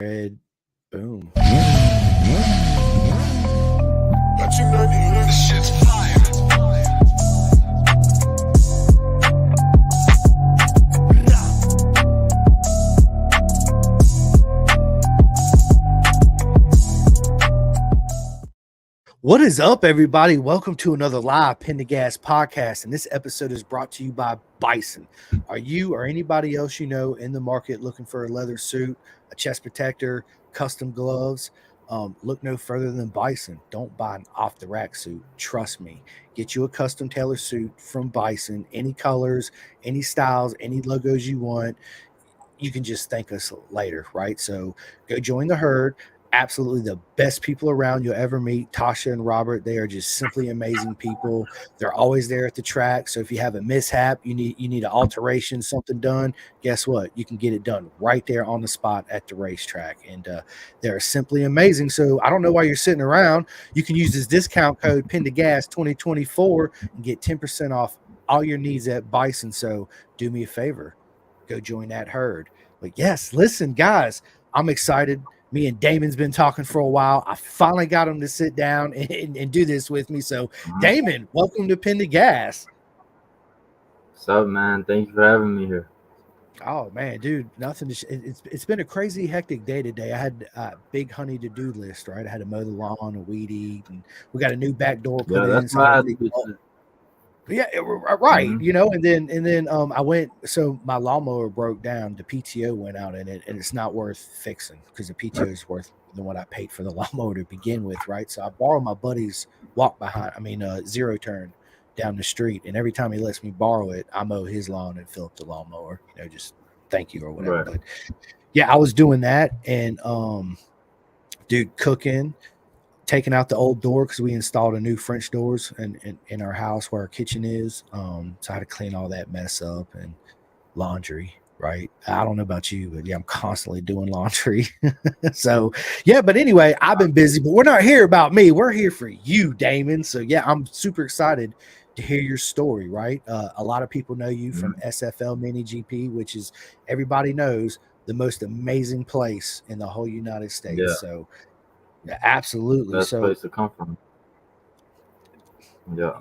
Red. Boom. What is up, everybody? Welcome to another live Pin to Gas podcast. And this episode is brought to you by Bison. Are you or anybody else you know in the market looking for a leather suit, a chest protector, custom gloves? Look no further than Bison. Don't buy an off the rack suit. Trust me. Get you a custom tailored suit from Bison, any colors, any styles, any logos you want. You can just thank us later, right? So go join the herd. Absolutely the best people around you'll ever meet. Tasha and Robert, they are just simply amazing people. They're always there at the track. So if you have a mishap, you need an alteration, something done, guess what? You can get it done right there on the spot at the racetrack. And they're simply amazing. So I don't know why you're sitting around. You can use this discount code PIN2GAS 2024 and get 10% off all your needs at Bison. So do me a favor. Go join that herd. But yes, listen, guys, I'm excited. Me and Damon's been talking for a while. I finally got him to sit down and do this with me. So, Damon, welcome to Pin to Gas. What's up, man? Thank you for having me here. Oh man, dude, nothing. It's been a crazy, hectic day today. I had a big honey to do list, right? I had to mow the lawn, a weed eat, and we got a new back door put in. That's my attitude. Yeah, right. You know, and then I went. So my lawnmower broke down. The PTO went out in it, and it's not worth fixing because the PTO is worth than what I paid for the lawnmower to begin with, right? So I borrowed my buddy's zero turn down the street, and every time he lets me borrow it, I mow his lawn and fill up the lawnmower. You know, just thank you or whatever. Right. But yeah, I was doing that, and dude, cooking. Taking out the old door because we installed a new French doors in our house where our kitchen is. So I had to clean all that mess up and laundry, right? I don't know about you, but yeah, I'm constantly doing laundry. So yeah, but anyway, I've been busy, but we're not here about me. We're here for you, Damon. So yeah, I'm super excited to hear your story, right? A lot of people know you from SFL Mini GP, which is everybody knows the most amazing place in the whole United States. Yeah. So yeah, absolutely. Best place to come from. Yeah.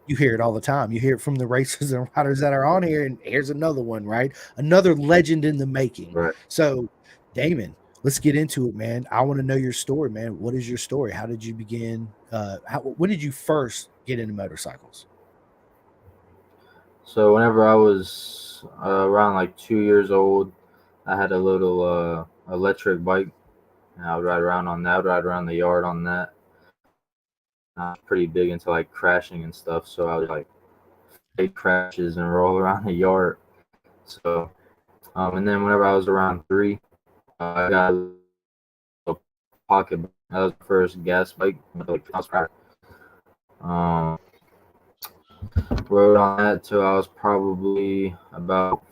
You hear it all the time. You hear it from the racers and riders that are on here, and here's another one, right? Another legend in the making. Right. So, Damon, let's get into it, man. I want to know your story, man. What is your story? How did you begin? When did you first get into motorcycles? So whenever I was around like 2 years old, I had a little electric bike. And I would ride around on that. I would ride around the yard on that. I was pretty big into like crashing and stuff, so I would like fake crashes and roll around the yard. So, and then whenever I was around 3, I got a pocket bike. That was the first gas bike. Like I was rode on that till I was probably about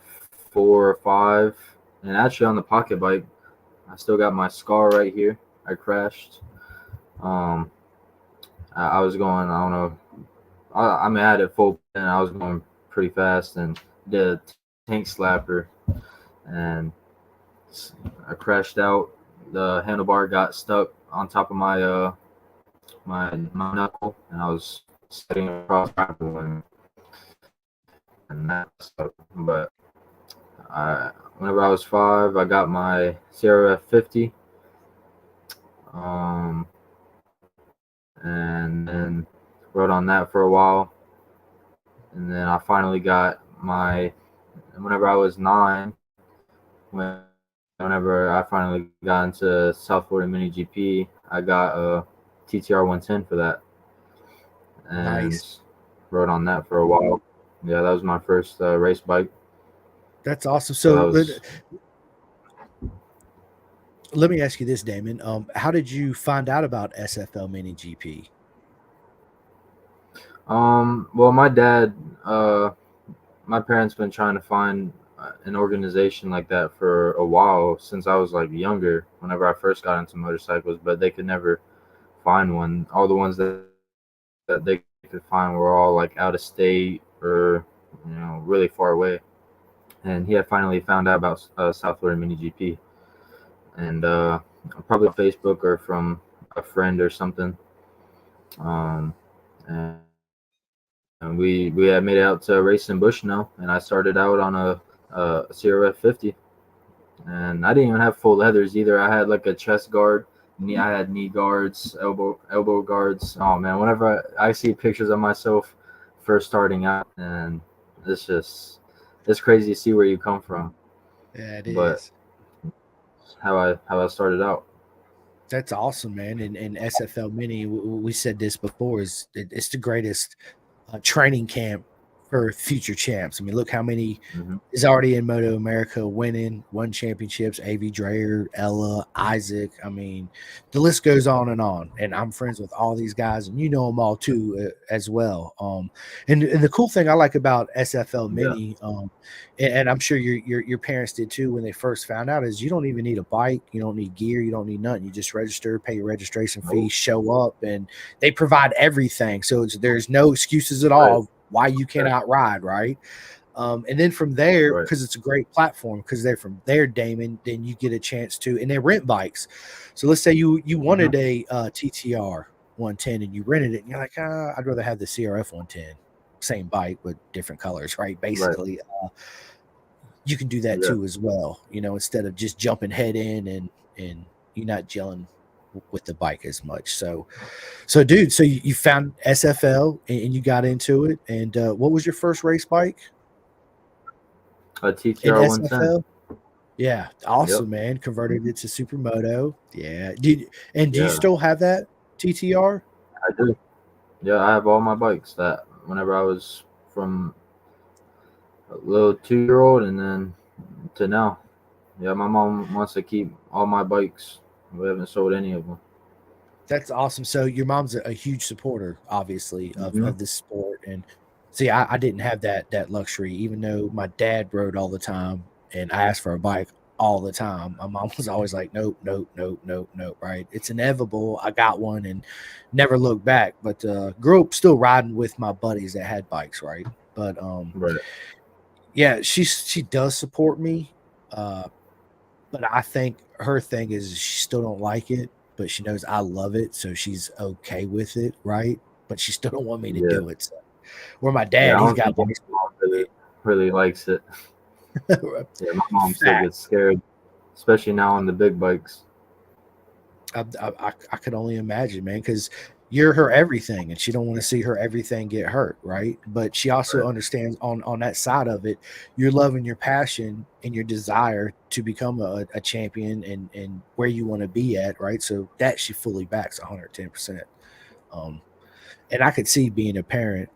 4 or 5, and actually on the pocket bike, I still got my scar right here. I crashed. I was going, I don't know. I mean, I had it full and I was going pretty fast and did a tank slapper, and I crashed out. The handlebar got stuck on top of my my knuckle, and I was sitting across the and that stuff. But whenever I was 5, I got my CRF 50, and then rode on that for a while, and then I finally got whenever I was 9, whenever I finally got into South Florida Mini GP, I got a TTR 110 for that, and rode on that for a while. Yeah, that was my first race bike. That's awesome. So let me ask you this, Damon. How did you find out about SFL Mini GP? Well, my dad, my parents been trying to find an organization like that for a while since I was like younger, whenever I first got into motorcycles, but they could never find one. All the ones that they could find were all like out of state or, you know, really far away. And he had finally found out about South Florida Mini GP. and probably on Facebook or from a friend or something. Um, and we had made it out to racing Bush now, and I started out on a CRF 50, and I didn't even have full leathers either. I had like a chest guard, I had knee guards, elbow guards. Oh man, whenever I see pictures of myself first starting out, and it's just it's crazy to see where you come from. Yeah, it But is. how I started out. That's awesome, man. And SFL Mini, we said this before, it's the greatest training camp for future champs. I mean, look how many Hmm. is already in Moto America winning, won championships. AV Dreyer, Ella, Isaac. I mean, the list goes on and on. And I'm friends with all these guys, and you know them all too as well. And the cool thing I like about SFL Yeah. Mini, and I'm sure your parents did too when they first found out, is you don't even need a bike, you don't need gear, you don't need nothing. You just register, pay your registration fee, Oh, show up, and they provide everything. So there's no excuses at right. all why you cannot ride, right? And then from there, Right. because it's a great platform, because they're from there, Damon, then you get a chance to, and they rent bikes. So let's say you Hmm. wanted a TTR 110 and you rented it, and you're like, I'd rather have the CRF 110, same bike but different colors, right? Right. Basically, you can do that Yeah. too as well. Instead of just jumping head in and you're not gelling with the bike as much. So dude, so you found SFL and you got into it. And what was your first race bike A in TTR 110. SFL? Yeah, Yep. awesome, man. Converted it to Supermoto. Yeah. Do you Yeah, still have that TTR? I do. Yeah, I have all my bikes that whenever I was from a little 2 year old and then to now. Yeah, my mom wants to keep all my bikes. We haven't sold any of them. That's awesome. So your mom's a huge supporter, obviously, Hmm. of this sport. And see, I didn't have that luxury, even though my dad rode all the time and I asked for a bike all the time. My mom was always like, nope, nope, nope, nope, nope. Right? It's inevitable. I got one and never looked back. But grew up still riding with my buddies that had bikes, right? But Right. yeah, she does support me. Uh, but I think her thing is she still don't like it, but she knows I love it, so she's okay with it, right? But she still don't want me to Yeah. do it. So, where my Yeah, dad, I he's don't got think any bikes. mom really likes it. Yeah, my mom still Fact. gets scared, especially now on the big bikes. I could only imagine, man, because you're her everything, and she don't want to see her everything get hurt, right? But she also Right. understands on that side of it, your love and your passion and your desire to become a champion and where you want to be at, right? So that she fully backs 110%. Um, and I could see being a parent.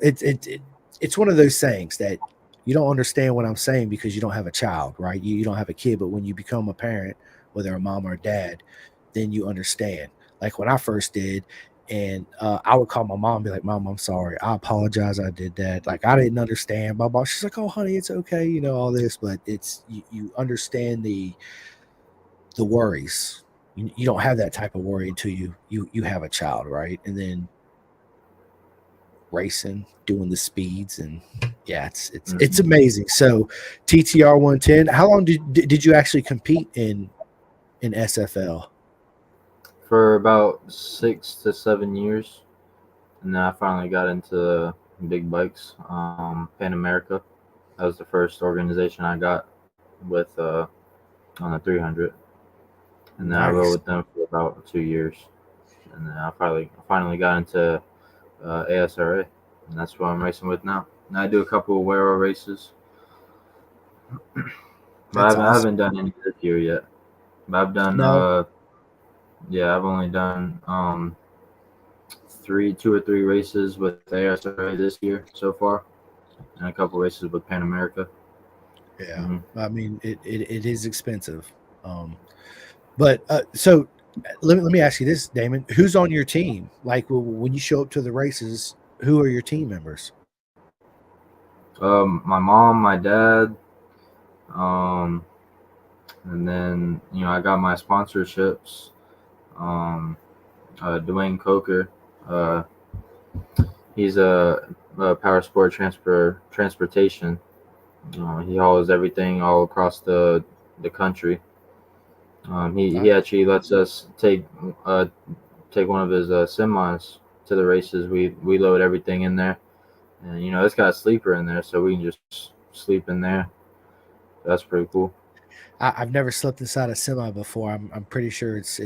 It's one of those things that you don't understand what I'm saying because you don't have a child, right? You don't have a kid, but when you become a parent, whether a mom or a dad, then you understand. Like when I first did, and I would call my mom and be like, "Mom, I'm sorry. I apologize. I did that. Like I didn't understand." My boss, she's like, "Oh, honey, it's okay. All this, but it's you understand the worries. You don't have that type of worry until you have a child, right? And then racing, doing the speeds, and yeah, it's Hmm. amazing. So TTR 110. How long did you actually compete in SFL? For about 6 to 7 years, and then I finally got into big bikes. Pan America. That was the first organization I got with on the 300, and then I rode Nice. with them for about 2 years, and then I finally got into ASRA, and that's what I'm racing with now. And I do a couple of Wero races, but That's I awesome. haven't done any this year yet. But I've done No, yeah, I've only done 2 or 3 races with ASRA this year so far, and a couple races with Pan America. yeah. Hmm. I mean, it is expensive. But so let me ask you this, Damon. Who's on your team? Like when you show up to the races, who are your team members? My mom, my dad, um, and then I got my sponsorships. Um, Dwayne Coker, uh, he's a power sport transportation. He hauls everything all across the country, He actually lets us take one of his semis to the races. We load everything in there, and it's got a sleeper in there, so we can just sleep in there. That's pretty cool. I've never slept inside a semi before. I'm pretty sure it's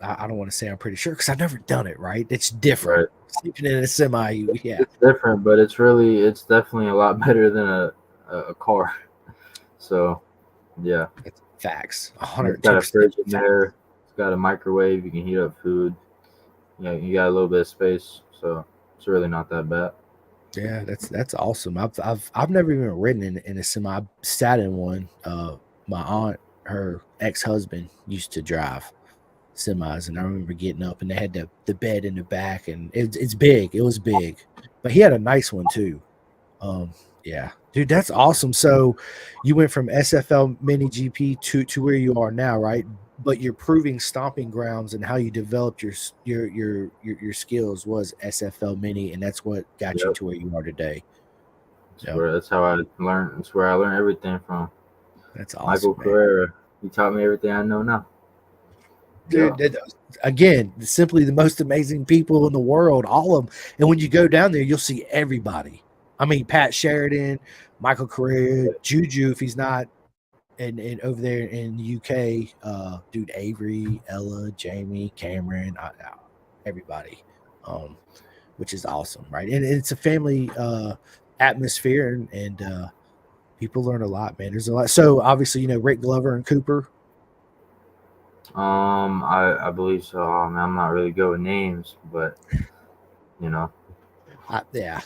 I don't want to say I'm pretty sure because I've never done it. Right? It's different Right. sleeping in a semi. Yeah, It's different, but it's definitely a lot better than a car. So yeah, it's facts. it's got a 102% fridge in facts. there. It's got a microwave. You can heat up food. You got a little bit of space, so it's really not that bad. Yeah, that's awesome. I've never even ridden in a semi. I sat in one. My aunt, her ex-husband, used to drive semis, and I remember getting up, and they had the bed in the back, and it's big. It was big, but he had a nice one too. Um, yeah, dude, that's awesome. So you went from SFL Mini GP to where you are now, right? But your proving stomping grounds and how you developed your skills was SFL Mini, and that's what got you Yep. to where you are today. Yep, That's how I learned. That's where I learned everything from. that's Michael awesome, man. Carrera. He taught me everything I know now. Dude, Yeah. again, simply the most amazing people in the world, all of them. And when you go down there, you'll see everybody. I mean, Pat Sheridan, Michael Correa, Juju, if he's not and over there in the UK, dude, Avery, Ella, Jamie, Cameron, everybody, um, which is awesome, right? And it's a family atmosphere, and people learn a lot, man. There's a lot. So obviously, Rick Glover and Cooper. I believe so. I'm not really good with names, but you know. Yeah,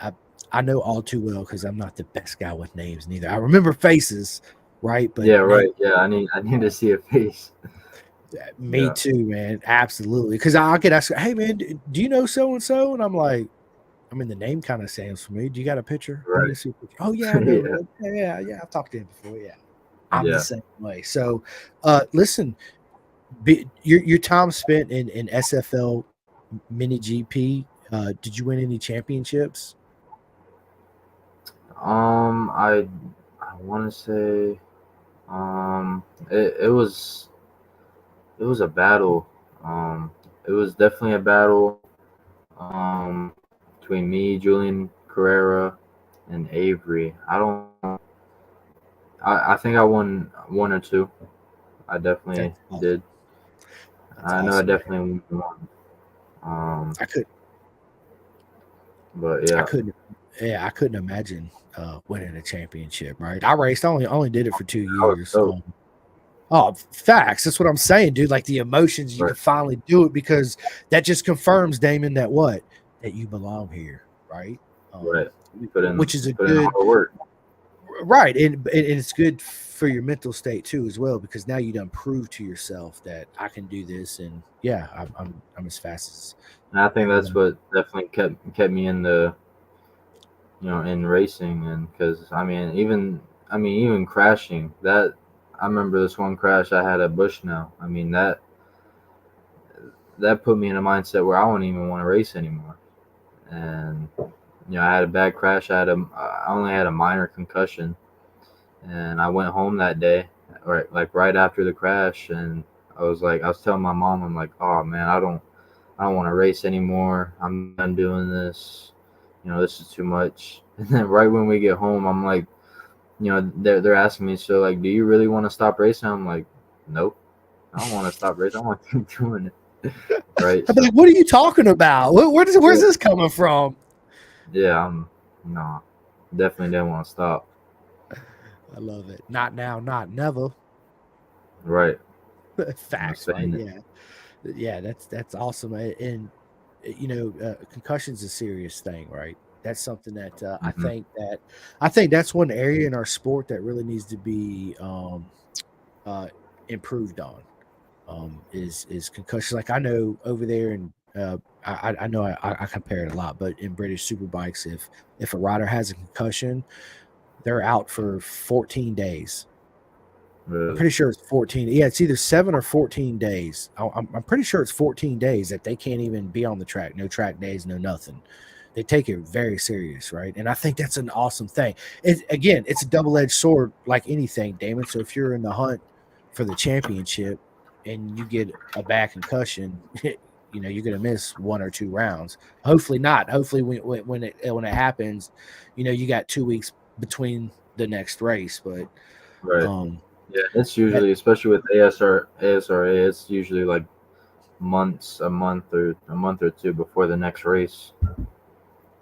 I I know all too well because I'm not the best guy with names neither. I remember faces, right? But Yeah, name, right. Yeah, I need to see a face. me Yeah. too, man. Absolutely. Because I'll get asked, "Hey, man, do you know so and so?" And I'm like, I mean, the name kind of sounds for me. Do you got a picture? Let me Right. see a picture. Oh yeah, I know. Yeah. Yeah. I've talked to him before. Yeah, I'm the Yeah. same way. So, listen, your time spent in SFL Mini GP. Did you win any championships? I want to say it was a battle. Um, it was definitely a battle. Um, between me, Julian Carrera, and Avery. I don't. I think I won one or two. I definitely That's awesome. did. That's I know I awesome, man. definitely won. I could But I yeah, couldn't yeah, I couldn't imagine winning a championship, right? I raced I only did it for 2 I was years. stoked. Oh, facts. That's what I'm saying, dude. Like the emotions, you Right, can finally do it because that just confirms, Damon, that what? That you belong here, right? right. You Which is a put in good hard work. right. And it's good for your mental state too, as well, because now you done prove to yourself that I can do this and yeah, I'm as fast as And I think that's everyone. what definitely kept me in the in racing. And because even crashing, that I remember this one crash I had at Bushnell. I mean that put me in a mindset where I don't even want to race anymore. And I had a bad crash. I only had a minor concussion, and I went home that day, right after the crash, and I was telling my mom, I'm like, oh man, I don't want to race anymore. I'm done doing this. This is too much. And then right when we get home, I'm like, they're asking me, so like, do you really want to stop racing? I'm like, nope, I don't want to stop racing. I want to keep doing it. Right. I'm So like, what are you talking about? Where's yeah, this coming from? yeah, I'm no, definitely didn't want to stop. I love it. Not now, not never. Right. I'm Facts, right? saying it. Yeah, yeah. That's awesome. And concussion's a serious thing, right? That's something that Hmm. I think that's one area in our sport that really needs to be uh, improved on. Is concussion. Like I know over there, and I know I compare it a lot, but in British Superbikes, if a rider has a concussion, they're out for 14 days. I'm Really. pretty sure it's 14. Yeah, it's either 7 or 14 days. I'm pretty sure it's 14 days that they can't even be on the track. No track days, no nothing. They take it very serious, right? And I think that's an awesome thing. Again, it's a double edged sword, like anything, Damon. So if you're in the hunt, for the championship and you get a bad concussion, you're going to miss 1 or 2 rounds. Hopefully not. Hopefully when it happens, you got 2 weeks between the next race. But Right. Yeah, it's that, usually, especially with ASRA, it's usually like a month or two before the next race.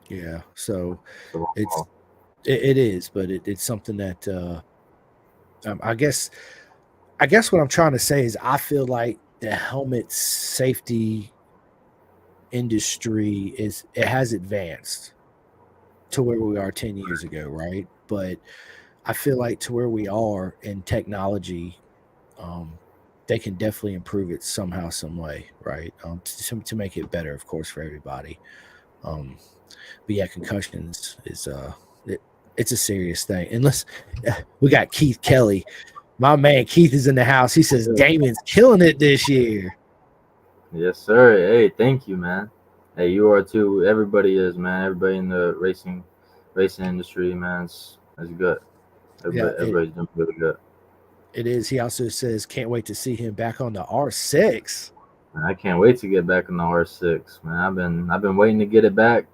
yeah. So So, it is, but it's something that I guess what I'm trying to say is I feel like the helmet safety industry it has advanced to where we are 10 years ago, right? But I feel like to where we are in technology, they can definitely improve it somehow, some way, right? To make it better, of course, for everybody. But yeah, concussions is it's a serious thing. Unless we got Keith Kelly, my man Keith is in the house. He says Damien's killing it this year. yes, sir. Hey, thank you, man. Hey, you are too. Everybody is, man. Everybody in the racing industry, man. It's good. Everybody's doing really good. It is. He also says can't wait to see him back on the R6. Man, I can't wait to get back on the R6, man. I've been waiting to get it back.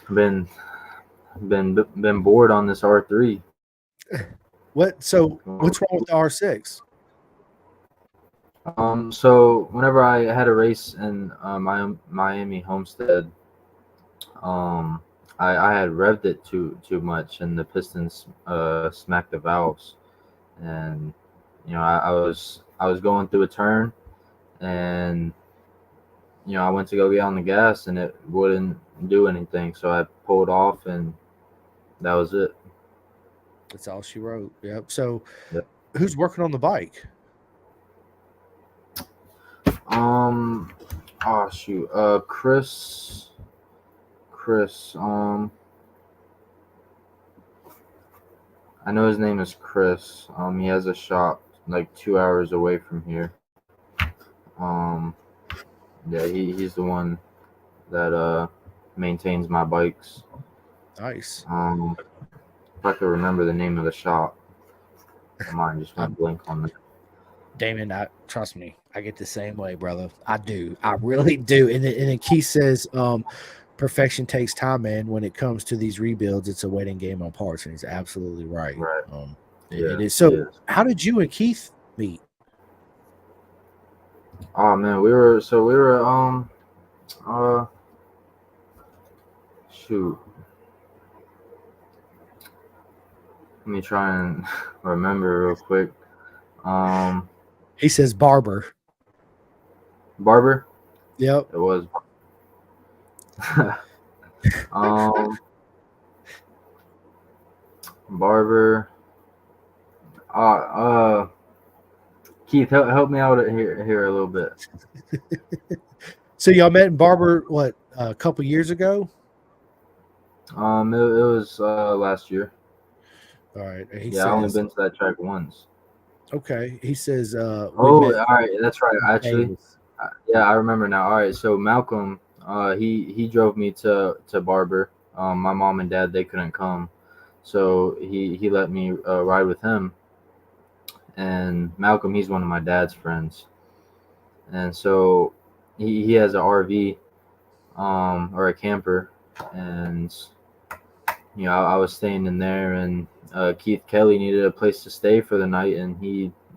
I've been bored on this R3. What's wrong with the R6? So whenever I had a race in Miami Homestead, I had revved it too much, and the pistons smacked the valves, and I was going through a turn, and I went to go get on the gas, and it wouldn't do anything, so I pulled off, and that was it. That's all she wrote. Yep. So, Yep. Who's working on the bike? Oh shoot. Chris. I know his name is Chris. He has a shop like 2 hours away from here. Yeah, he's the one that maintains my bikes. Nice. If I could remember the name of the shop, my mind just went blank on that. Damien, trust me, I get the same way, brother. I do. I really do. And then Keith says, perfection takes time, man. When it comes to these rebuilds, it's a waiting game on parts, and he's absolutely right. Right. It is. So, how did you and Keith meet? Oh man, shoot. Let me try and remember real quick. He says barber. Barber? Yep. It was. Barber. Keith, help me out here a little bit. So y'all met in Barber what a couple years ago? It was last year. All right. I only been to that track once. Okay. He says all right, that's right. Actually, I remember now. All right, so Malcolm, he drove me to Barber. My mom and dad, they couldn't come, so he let me ride with him. And Malcolm, he's one of my dad's friends, and so he has an RV, or a camper, and I was staying in there, and Keith Kelly needed a place to stay for the night, and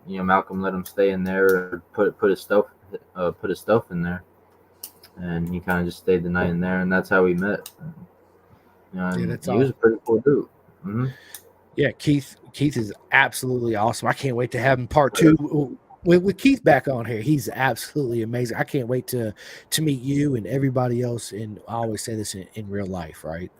Malcolm let him stay in there, put his stuff in there, and he kind of just stayed the night in there, and that's how we met. He was a pretty cool dude. Mm-hmm. Yeah, Keith is absolutely awesome. I can't wait to have him part 2 with Keith back on here. He's absolutely amazing. I can't wait to meet you and everybody else. And I always say this in real life, right?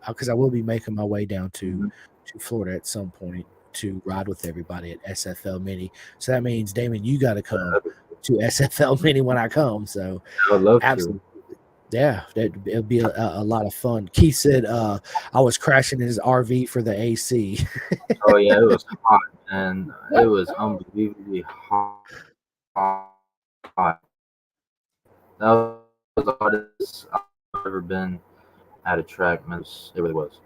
Because I will be making my way down to Florida at some point to ride with everybody at SFL Mini. So that means, Damien, you got to come to SFL Mini when I come. So I would love to. Yeah, it'll be a lot of fun. Keith said I was crashing in his RV for the AC. Oh yeah, it was hot, and it was unbelievably hot. That was the hottest I've ever been at a track, man. It really was.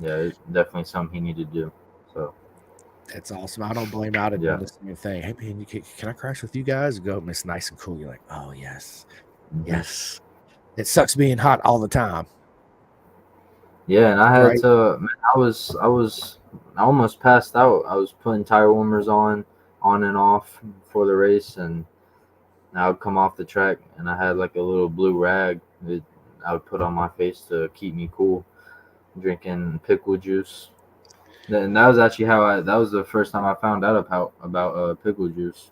Yeah, it's definitely something he needed to do. So That's awesome. I don't blame out of Yeah. doing the same thing. Hey man, can I crash with you guys? Go and it's nice and cool. You're like, oh yes, Mhm. yes. It sucks being hot all the time, Yeah, and I had right? to. Man, I almost passed out. I was putting tire warmers on and off for the race, and I would come off the track, and I had like a little blue rag that I would put on my face to keep me cool, drinking pickle juice. And that was actually how I. That was the first time I found out about pickle juice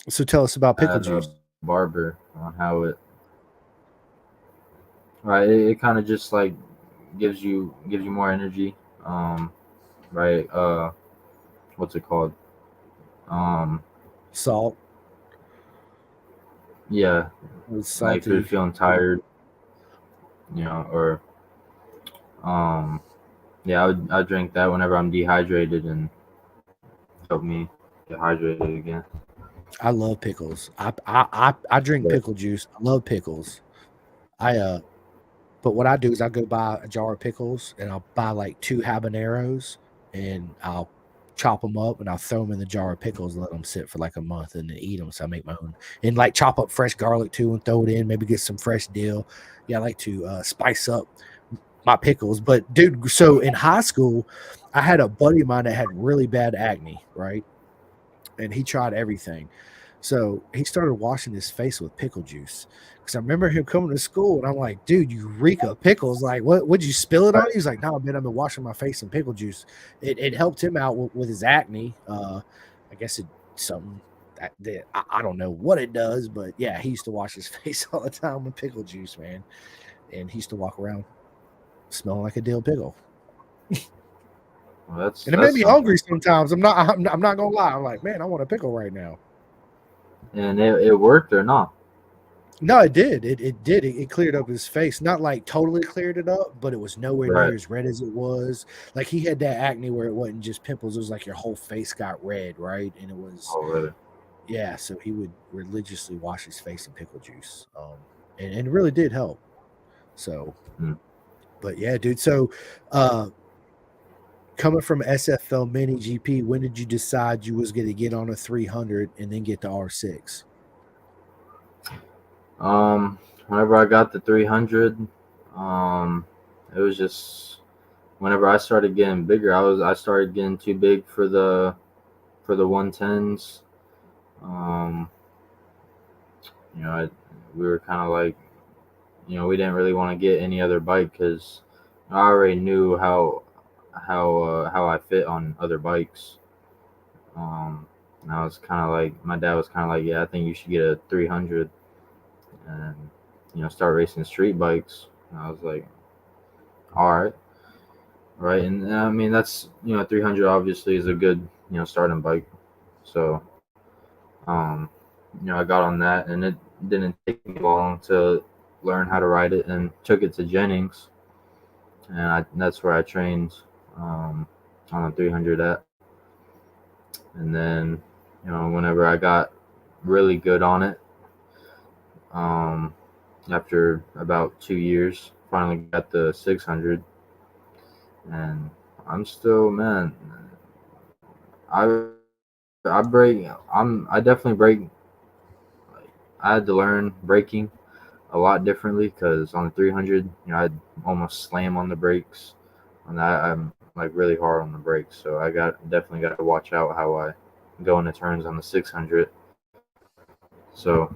So tell us about pickle at a juice. barber on how it. Right, it kind of just like gives you more energy. Right. What's it called? Um, Salt. yeah, It's like if you're salty. feeling tired, or um, yeah, I drink that whenever I'm dehydrated and help me get hydrated again. I love pickles. I drink But pickle juice. I love pickles. I But what I do is I go buy a jar of pickles and I'll buy like 2 habaneros and I'll chop them up and I'll throw them in the jar of pickles and let them sit for like a month and then eat them. So I make my own and like chop up fresh garlic too and throw it in, maybe get some fresh dill. Yeah, I like to spice up my pickles. But dude, so in high school, I had a buddy of mine that had really bad acne, right? And he tried everything. So he started washing his face with pickle juice. Because I remember him coming to school and I'm like, dude, you reek of pickles. Like, what would you spill it on? He's like, no, man, I've been washing my face in pickle juice. It helped him out with his acne. I guess it's something that I don't know what it does, but yeah, he used to wash his face all the time with pickle juice, man. And he used to walk around smelling like a dill pickle. Well, And it made that's me something. hungry sometimes. I'm not gonna lie. I'm like, man, I want a pickle right now. And it worked or not? No, it did. It did. It cleared up his face. Not like totally cleared it up, but it was nowhere near Right. as red as it was. Like he had that acne where it wasn't just pimples. It was like your whole face got red, right? And it was, Oh, really? yeah. So he would religiously wash his face in pickle juice, and it really did help. So, Hmm. but yeah, dude. So, uh, coming from SFL Mini GP, when did you decide you was going to get on a 300 and then get to R6? Whenever I got the 300, um, it was just whenever I started getting bigger, I started getting too big for the 110s. Um, you know, we were kind of like, we didn't really want to get any other bike because I already knew how I fit on other bikes. Um, and I was kind of like, my dad was kind of like, yeah, I think you should get a 300 and start racing street bikes. And I was like, all right, right. And I mean, that's 300 obviously is a good starting bike. So um, I got on that, and it didn't take me long to learn how to ride it, and took it to Jennings, and that's where I trained on a 300 at. And then whenever I got really good on it, um, after about 2 years, finally got the 600, and I'm still, man. I I break. I definitely break. Like, I had to learn braking a lot differently because on the 300, I'd almost slam on the brakes. And I'm like really hard on the brakes, so I definitely got to watch out how I go into turns on the 600. So,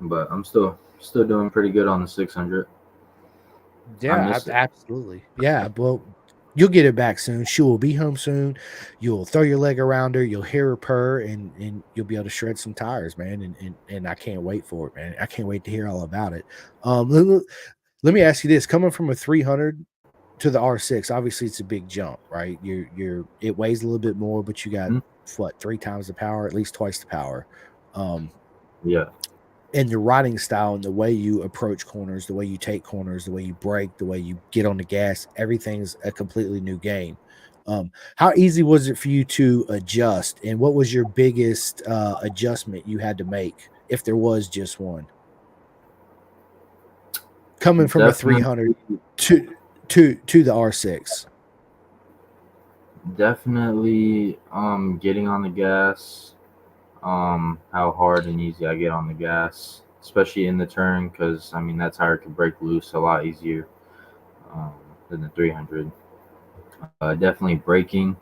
but I'm still doing pretty good on the 600. I Yeah, miss it. absolutely. Yeah, well, you'll get it back soon. She will be home soon. You'll throw your leg around her. You'll hear her purr, and you'll be able to shred some tires, man. And I can't wait for it, man. I can't wait to hear all about it. Let me ask you this: coming from a 300 to the R6, obviously it's a big jump, right? It weighs a little bit more, but you got Hmm. what 3 times the power, at least twice the power. Um, Yeah. and your riding style and the way you approach corners, the way you take corners, the way you brake, the way you get on the gas, everything's a completely new game. How easy was it for you to adjust, and what was your biggest adjustment you had to make, if there was just one, coming from a Definitely. 300 to the R6? Definitely getting on the gas, how hard and easy I get on the gas, especially in the turn, because I mean that tire can break loose a lot easier um, than the 300. Definitely braking.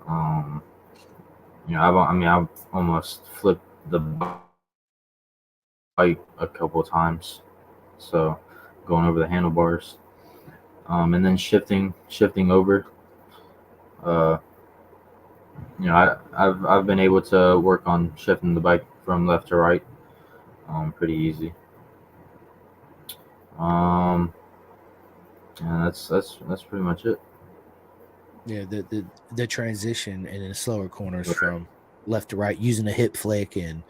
Um, I've almost flipped the bike a couple times, so going over the handlebars, and then shifting over. Uh, I've been able to work on shifting the bike from left to right, pretty easy. Um, and that's pretty much it. Yeah, the transition and in the slower corners from left to right using a hip flick and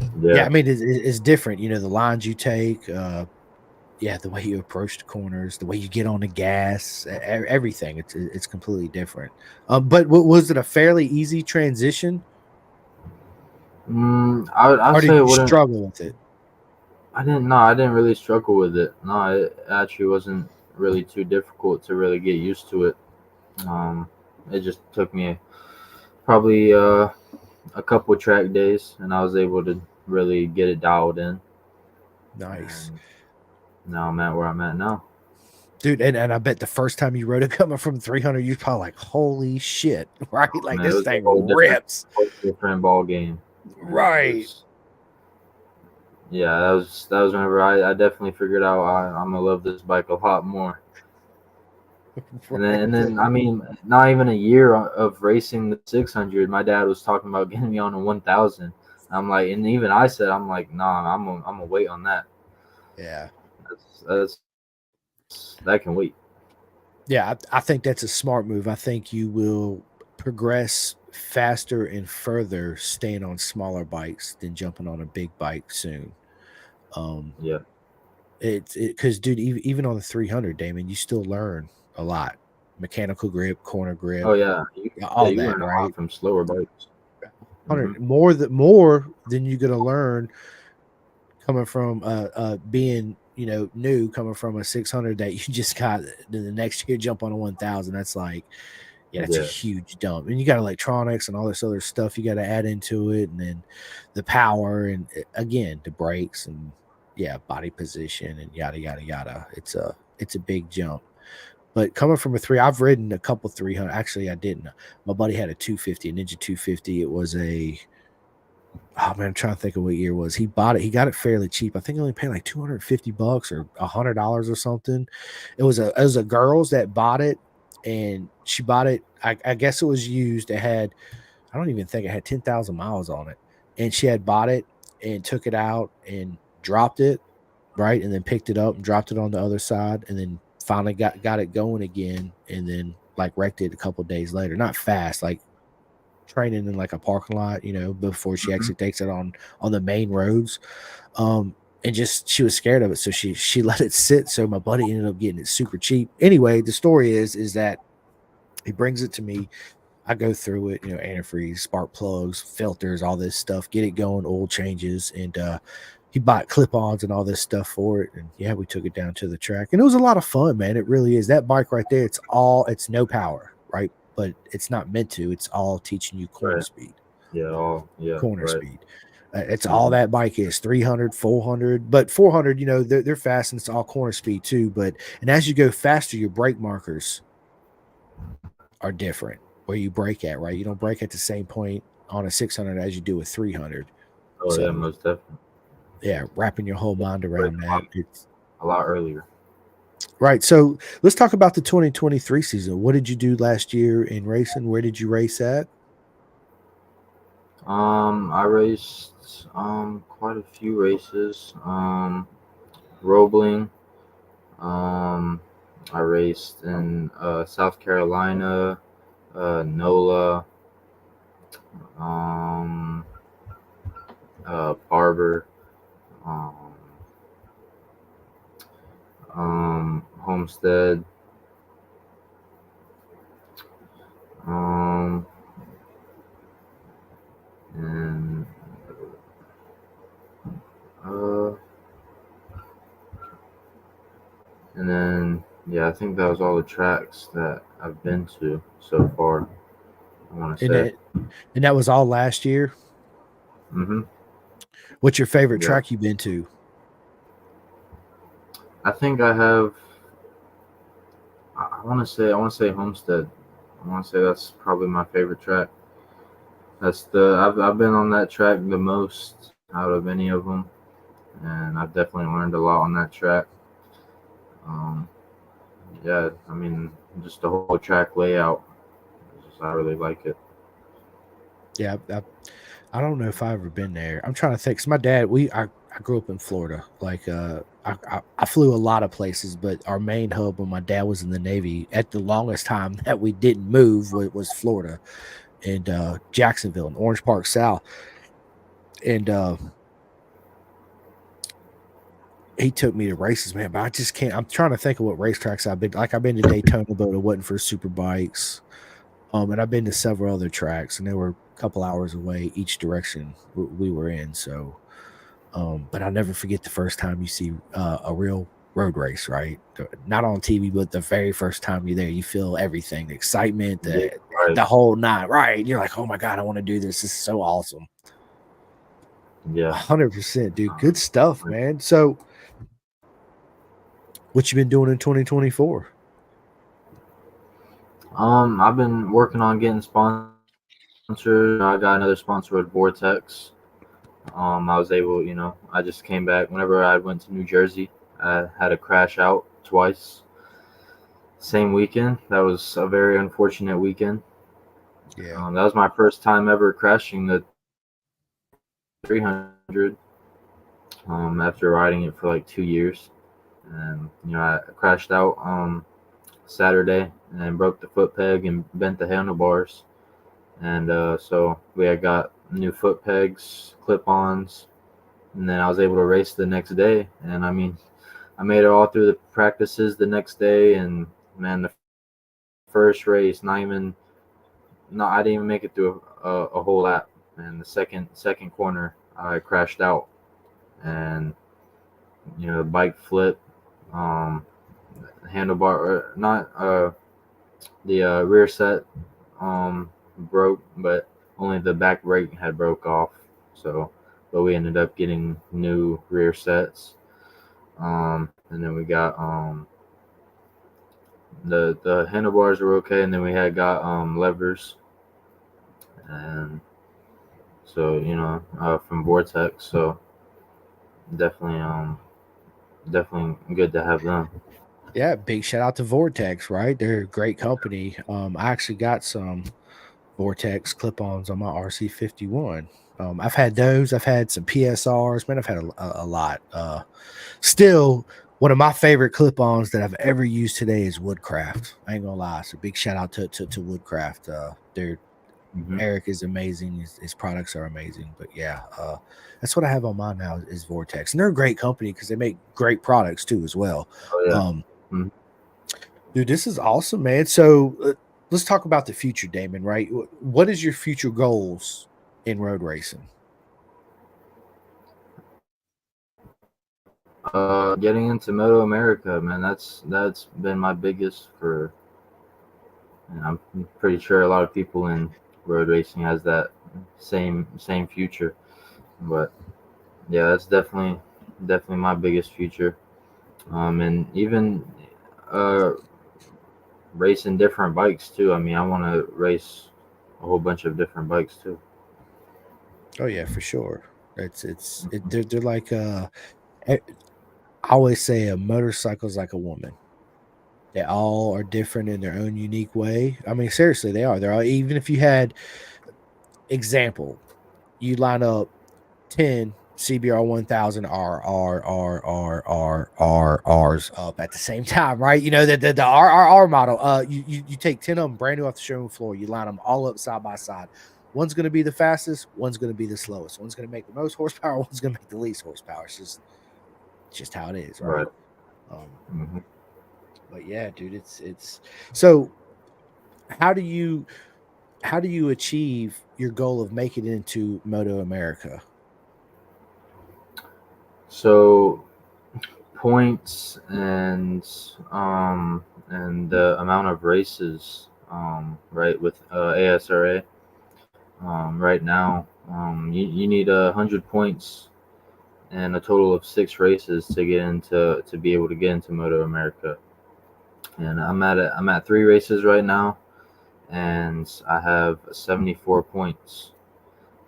yeah, I Yeah. mean it's different. You know, the lines you take, yeah, the way you approach the corners, the way you get on the gas, everything. It's completely different. But was it a fairly easy transition, I'd or say did it you wouldn't. struggle with it? I didn't. No, I didn't really struggle with it. No, it actually wasn't really too difficult to really get used to it. Um, it just took me probably a couple track days, and I was able to really get it dialed in. Nice, And now I'm at where I'm at now. dude. And I bet the first time you rode it coming from 300, you're probably like, "Holy shit!" Right? Like Man, it this was a thing rips. whole different ball game. And it Right. was, yeah, that was whenever I definitely figured out I'm gonna love this bike a lot more. Right. And then I mean, not even a year of racing the 600, my dad was talking about getting me on a 1000. I'm like, and even I said, I'm like, nah, I'm gonna wait on that. Yeah. That can wait. Yeah, I think that's a smart move. I think you will progress faster and further staying on smaller bikes than jumping on a big bike soon. Um, Yeah. it's because, dude, even on the 300, Damon, you still learn a lot. Mechanical grip, corner grip, Oh yeah. all You that, learn a lot right? from slower bikes. Hmm. 100 more than you're gonna learn coming from being new, coming from a 600 that you just got. Then the next year jump on a 1000. That's like, yeah, that's a Yeah. huge dump. And you got electronics and all this other stuff you got to add into it, and then the power and again the brakes and yeah, body position and yada yada yada. It's a big jump. But coming from a three, I've ridden a couple 300. Actually, I didn't. My buddy had a 250, a Ninja 250. It was a, oh man, I'm trying to think of what year it was. He bought it. He got it fairly cheap. I think he only paid like $250 or $100 or something. It was a girl's that bought it, and she bought it. I guess it was used. It had, I don't even think it had 10,000 miles on it, and she had bought it and took it out and dropped it, right, and then picked it up and dropped it on the other side, and then finally got it going again, and then like wrecked it a couple days later. Not fast, like training in like a parking lot, before she Hmm. actually takes it on the main roads. And just she was scared of it, so she let it sit. So my buddy ended up getting it super cheap. Anyway, the story is that he brings it to me. I go through it, antifreeze, spark plugs, filters, all this stuff, get it going, oil changes, and he bought clip-ons and all this stuff for it. And yeah, we took it down to the track, and it was a lot of fun, man. It really is. That bike right there, it's no power, right? But it's not meant to. It's all teaching you Right. Yeah. Yeah. corner Right. speed. It's all Hmm. that bike is 300, 400, but 400, they're fast and it's all corner speed too. And as you go faster, your brake markers are different where you brake at, right? You don't brake at the same point on a 600 as you do a 300. Oh yeah, So, most definitely. yeah, wrapping your whole Yeah. mind Right. around that. It's A lot earlier. right. So, let's talk about the 2023 season. What did you do last year in racing? Where did you race at? I raced quite a few races. Roebling. Um, I raced in South Carolina, NOLA, um, Barber, um, Homestead, um, and uh, and then yeah, I think that was all the tracks that I've been to so far. I want to And say. that was all last year. Hmm. What's your favorite Yeah. track you've been to? I think I have. I want to say. I want to say Homestead. I want to say that's probably my favorite track. That's the. I've been on that track the most out of any of them, and I've definitely learned a lot on that track. Um, yeah, I mean, just the whole track layout. I really like it. Yeah, I don't know if I've ever been there. I'm trying to think. 'Cause my dad, I grew up in Florida. Like, I flew a lot of places, but our main hub when my dad was in the Navy at the longest time that we didn't move was Florida and Jacksonville and Orange Park South. And he took me to races, man. But I just can't. I'm trying to think of what racetracks I've been. Like, I've been to Daytona, but it wasn't for super bikes. And I've been to several other tracks, and they were a couple hours away each direction we were in. So, but I'll never forget the first time you see a real road race, right? Not on TV, but the very first time you're there, you feel everything, the excitement, Yeah, right. the whole night, right? And you're like, oh my God, I want to do this. This is so awesome. Yeah. 100%, dude. Good Um, stuff, man. So, what you been doing in 2024? I've been working on getting sponsored. I got another sponsor with Vortex. I was able, I just came back. Whenever I went to New Jersey, I had to crash out twice. Same weekend. That was a very unfortunate weekend. Yeah. That was my first time ever crashing the 300. After riding it for like 2 years, and I crashed out Saturday and broke the foot peg and bent the handlebars. And so we had got new foot pegs, clip-ons, and then I was able to race the next day. And I mean, I made it all through the practices the next day. And man, the first race, no, I didn't even make it through a whole lap. And the second corner, I crashed out, and the bike flipped, um, handlebar, or not, the rear set broke, but only the back brake had broke off. So, but we ended up getting new rear sets. And then we got the handlebars were okay, and then we had got levers, and so from Vortex. So definitely definitely good to have them. Yeah, big shout out to Vortex, right? They're a great company. I actually got some Vortex clip-ons on my RC51. I've had those. I've had some PSRs. Man, I've had a lot. Still, one of my favorite clip-ons that I've ever used today is Woodcraft. I ain't gonna lie. So big shout out to Woodcraft. Their Hmm. Eric is amazing. His products are amazing. But yeah, that's what I have on mine now is Vortex, and they're a great company because they make great products too as well. Oh yeah. Um, Mhm. Dude, this is awesome, man. So let's talk about the future, Damon. Right? What is your future goals in road racing? Getting into Moto America, man. That's been my biggest for. And I'm pretty sure a lot of people in road racing has that same future. But yeah, that's definitely my biggest future. And even uh, racing different bikes too. I mean, I want to race a whole bunch of different bikes too. Oh yeah, for sure. They're like I always say a motorcycle's like a woman. They all are different in their own unique way. I mean, seriously, they are. They're all, even if you had example, you line up 10 CBR 1000 R's up at the same time, right? You know, the RRR model. You take 10 of them brand new off the showroom floor, you line them all up side by side. One's going to be the fastest, one's going to be the slowest. One's going to make the most horsepower, one's going to make the least horsepower. It's just how it is, Right. right? Um, Hmm. but yeah, dude, it's so how do you achieve your goal of making it into Moto America? So points and the amount of races, right, with ASRA. right now. You need 100 points and a total of 6 races to get into to be able to get into Moto America. And I'm at 3 races right now, and I have 74 points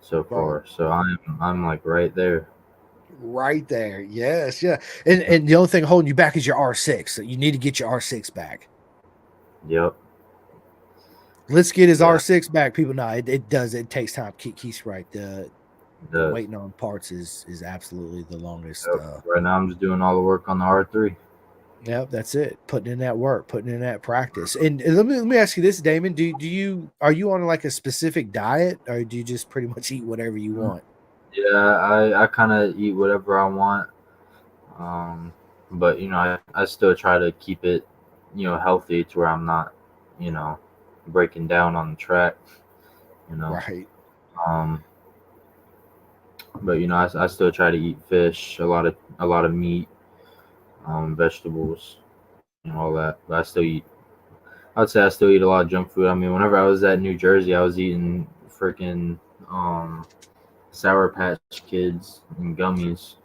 so Bro, far. So I'm like right there. right there. Yes, yeah. And the only thing holding you back is your R6. So you need to get your R6 back. Yep. Let's get his Yeah. R6 back. People know it does. It takes time. Keith's right. It The does. waiting on parts is absolutely the longest. Yep. Right now I'm just doing all the work on the R3. Yep, that's it. Putting in that work, putting in that practice. And let me ask you this, Damon. Do you are you on like a specific diet, or do you just pretty much eat whatever you want? Yeah, I kind of eat whatever I want. Um, but I still try to keep it, healthy to where I'm not, you know, breaking down on the track. You know, Right. um, but I still try to eat fish, a lot of meat, vegetables, and all that. But I still eat. I'd say I still eat a lot of junk food. I mean, whenever I was at New Jersey, I was eating freaking um, Sour Patch Kids and gummies.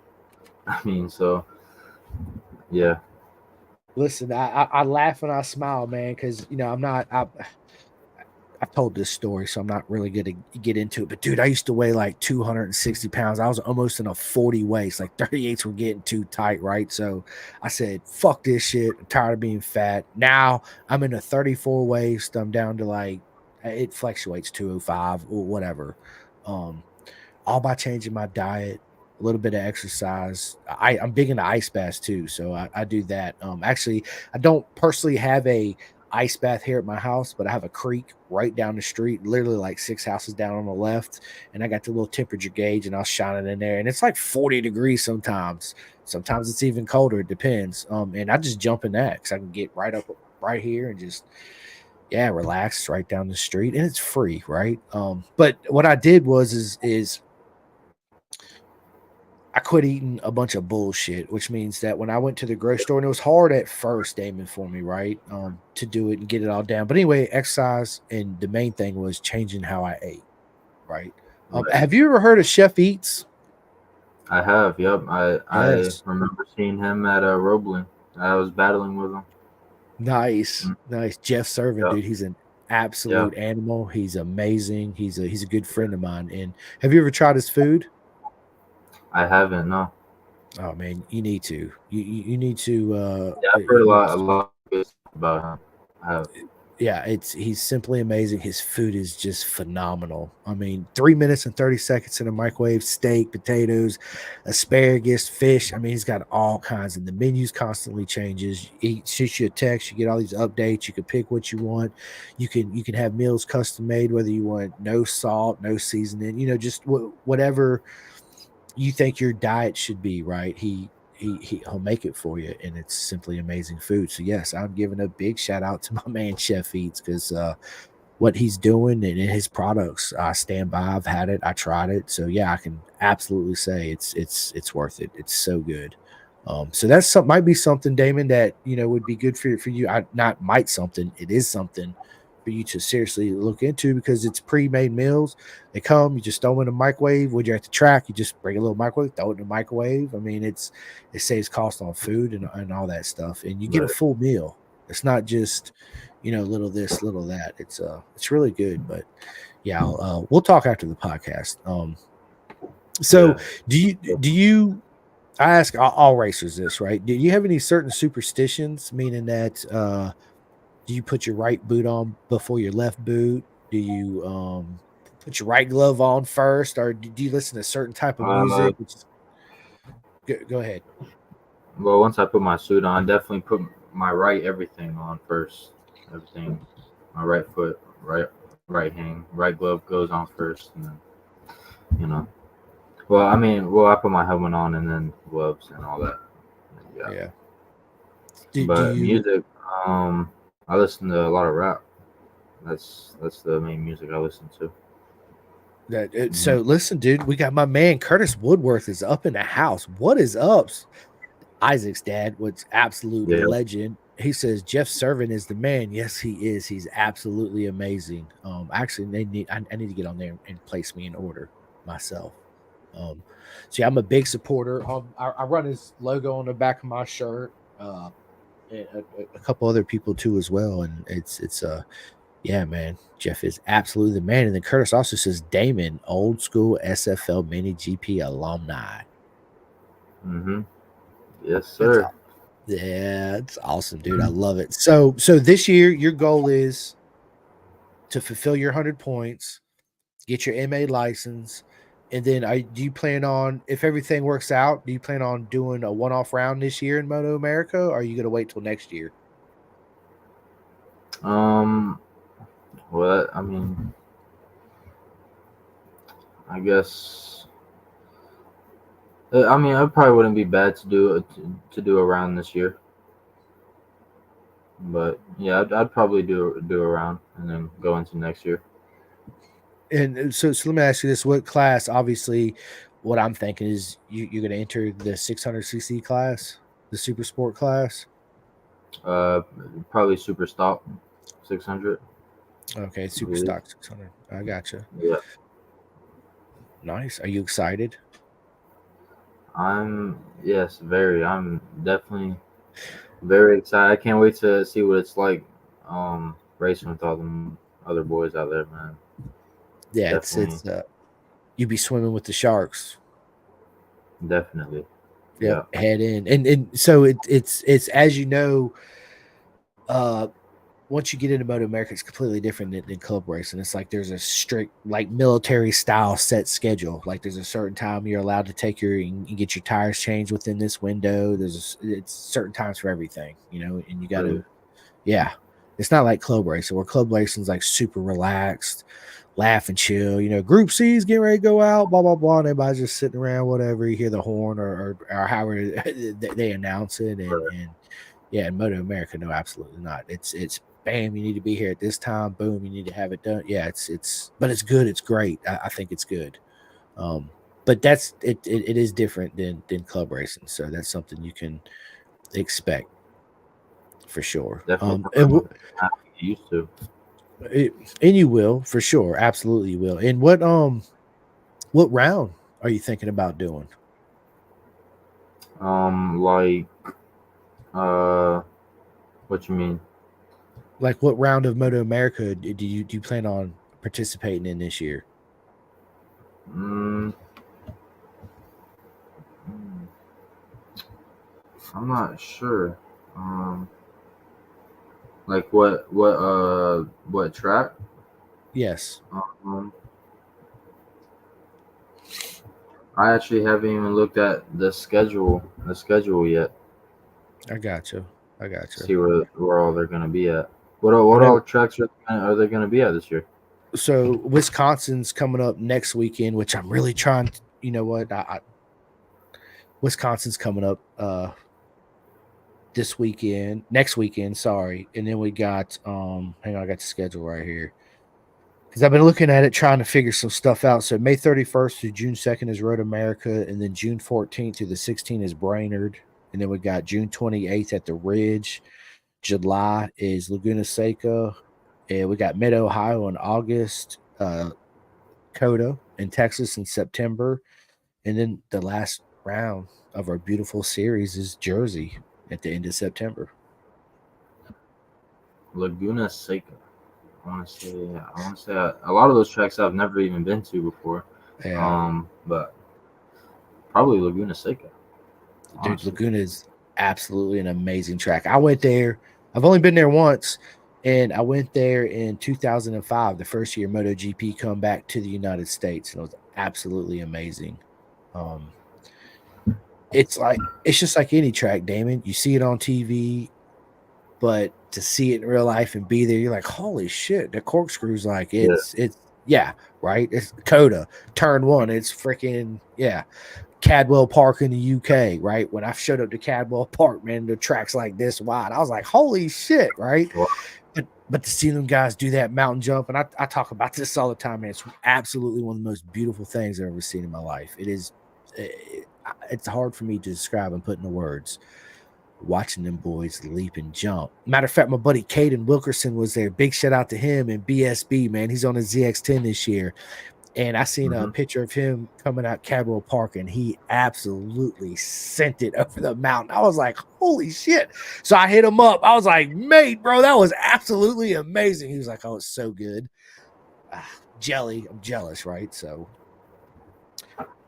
I mean, so yeah, Listen, I laugh and I smile, man, because I'm not. I've told this story, so I'm not really going to get into it. But dude, I used to weigh like 260 pounds. I was almost in a 40 waist. Like 38s were getting too tight, right? So I said, "Fuck this shit. I'm tired of being fat." Now I'm in a 34 waist. I'm down to like it fluctuates 205 or whatever. Um, all by changing my diet, a little bit of exercise. I'm big into ice baths too, so I do that. Actually, I don't personally have a ice bath here at my house, but I have a creek right down the street, literally like 6 houses down on the left, and I got the little temperature gauge, and I'll shine it in there, and it's like 40 degrees sometimes. Sometimes it's even colder. It depends. And I just jump in that because I can get right up right here and just relax right down the street, and it's free, right? But what I did is I quit eating a bunch of bullshit, which means that when I went to the grocery store, and it was hard at first, Damon, for me, right, to do it and get it all down. But anyway, exercise, and the main thing was changing how I ate, right? right. Have you ever heard of Chef Eats? I have. Yep. I Yes, remember seeing him at Roebling. I was battling with him. nice, Mm, nice. Jeff Servin, Yep. dude, he's an Yeah. absolute animal. He's amazing. He's a good friend of mine. And have you ever tried his food? I haven't. No. Oh man, you need to. You need to. Yeah, I've heard a lot of good stuff about him. I have. Yeah, he's simply amazing. His food is just phenomenal. I mean, 3 minutes and 30 seconds in a microwave, steak, potatoes, asparagus, fish. I mean, he's got all kinds, and the menus constantly changes. He shoots you a text, you get all these updates. You can pick what you want. You can have meals custom made, whether you want no salt, no seasoning. Just whatever you think your diet should be, right? He'll make it for you, and it's simply amazing food. So yes, I'm giving a big shout out to my man Chef Eats, because what he's doing and his products, I stand by. I've had it, I tried it, so yeah, I can absolutely say it's worth it. It's so good. So that's some might be something, Damon, that would be good for you. I not might something. It is something for you to seriously look into, because it's pre-made meals. They come, you just throw them in the microwave. When you're at the track, you just bring a little microwave, throw it in the microwave. I mean, it saves cost on food and all that stuff, and you get a Right. full meal. It's not just little this, little that. It's really good. But yeah, we'll talk after the podcast. So Yeah. do you I ask all racers this, right? Do you have any certain superstitions, meaning that do you put your right boot on before your left boot? Do you put your right glove on first, or do you listen to a certain type of Uh, music? Which is go ahead. well, once I put my suit on, I definitely put my right everything on first. Everything, my right foot, right hand, right glove goes on first, and then you know. Well, I mean, I put my helmet on and then gloves and all that. Yeah. Yeah. Do But you music, I listen to a lot of rap. That's the main music I listen to. so Hmm. listen, dude, we got my man Curtis Woodworth is up in the house. What is up? Isaac's dad was absolute Yeah. legend. He says Jeff Servin is the man. Yes, he is. He's absolutely amazing. Actually, I need to get on there and place me in order myself. So yeah, I'm a big supporter. I run his logo on the back of my shirt. And a couple other people too as well. And it's yeah, man, Jeff is absolutely the man. And then Curtis also says Damon, old school SFL mini GP alumni. Mm-hmm. Yes, That's sir. Yeah, it's awesome, dude. I love it. So this year your goal is to fulfill your 100 points, get your MA license, and then do you plan on, if everything works out, do you plan on doing a one-off round this year in Moto America, or are you going to wait till next year? Well, I mean, I guess. I mean, it probably wouldn't be bad to do a round this year. But yeah, I'd probably do a round and then go into next year. And so let me ask you this: what class? Obviously, what I'm thinking is you're going to enter the 600cc class, the super sport class. Uh, Probably super stock 600. Okay, super stock 600. I gotcha. Yeah, Nice. Are you excited? yes, very. I'm definitely very excited. I can't wait to see what it's like racing with all the other boys out there, man. Yeah, Definitely, you be swimming with the sharks. definitely. Yep, Yeah. head in, and so it's as you know, uh, once you get into Moto America, it's completely different than club racing. It's like there's a strict, like military style set schedule. Like there's a certain time you're allowed to take and get your tires changed within this window. It's certain times for everything, and you got to, Really. yeah. It's not like club racing, where club racing is like super relaxed, laugh and chill. Group C's getting ready to go out, blah blah blah, and everybody's just sitting around, whatever. You hear the horn or however they announce it, and yeah, in Moto America, no, absolutely not. It's bam, you need to be here at this time. Boom, you need to have it done. Yeah, but it's good. It's great. I think it's good. But that's it. It is different than club racing, so that's something you can expect for sure. Definitely And something I'm used to. and you will for sure, absolutely you will. And what round are you thinking about doing? Like, uh, what you mean? Like what round of Moto America do you plan on participating in this year? Mm, I'm not sure. Um, like what track? Yes, Um, I actually haven't even looked at the schedule yet. I gotcha. I gotcha. See where all they're gonna be at. I What know. all tracks are they gonna be at this year? So Wisconsin's coming up next weekend, which I'm really trying to, you know what? Wisconsin's coming up next weekend, sorry. And then we got hang on, I got the schedule right here. Because I've been looking at it trying to figure some stuff out. So May 31st through June 2nd is Road America, and then June 14th through the 16th is Brainerd. And then we got June 28th at the Ridge. July is Laguna Seca. And we got Mid Ohio in August, Coda in Texas in September. And then the last round of our beautiful series is Jersey at the end of September. Laguna Seca. I want to say a lot of those tracks I've never even been to before. Yeah. But probably Laguna Seca. Dude, Honestly. Laguna is absolutely an amazing track. I went there. I've only been there once, and I went there in 2005, the first year MotoGP come back to the United States, and it was absolutely amazing. Um, it's just like any track, Damon. You see it on TV, but to see it in real life and be there, you're like, holy shit, the corkscrew's like Yeah. it's yeah, right. It's Coda, turn one, it's freaking yeah. Cadwell Park in the UK, right? When I showed up to Cadwell Park, man, the track's like this wide. I was like, holy shit, right? Wow. But to see them guys do that mountain jump, and I talk about this all the time, man. It's absolutely one of the most beautiful things I've ever seen in my life. It is it's hard for me to describe and put into words. watching them boys leap and jump. Matter of fact, my buddy Caden Wilkerson was there. Big shout out to him and BSB, man. He's on a ZX10 this year. And I seen a Mm-hmm. picture of him coming out Cabral Park, and he absolutely sent it over the mountain. I was like, holy shit. So I hit him up. I was like, mate, bro, that was absolutely amazing. He was like, oh, it's so good. Jelly. I'm jealous, right? So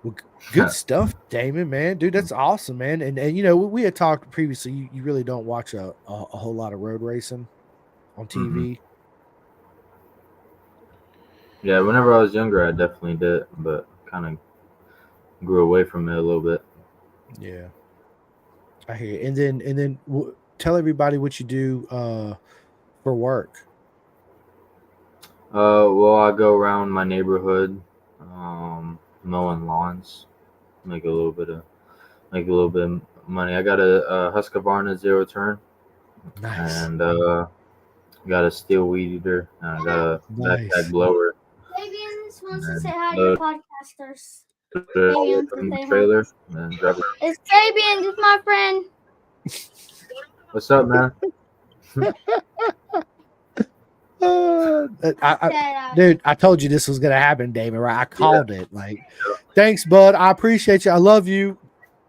well, good stuff, Damon, man. Dude, that's awesome, man. And you know, we had talked previously, you really don't watch a whole lot of road racing on TV. Mm-hmm. Yeah, whenever I was younger, I definitely did, but kind of grew away from it a little bit. Yeah, I hear you. And then tell everybody what you do for work. Well, I go around my neighborhood, mowing lawns, make a little bit of money. I got a Husqvarna zero turn, Nice. and got a steel weed eater, and I got a Nice. backpack blower. Fabian wants to And say hi to your podcasters. put it all Fabian, from the say hi. trailer and drive it. It's Fabian, this is my friend. What's up, man? Dude, I told you this was gonna happen, David. Right? I called it. Like, thanks, bud. I appreciate you. I love you.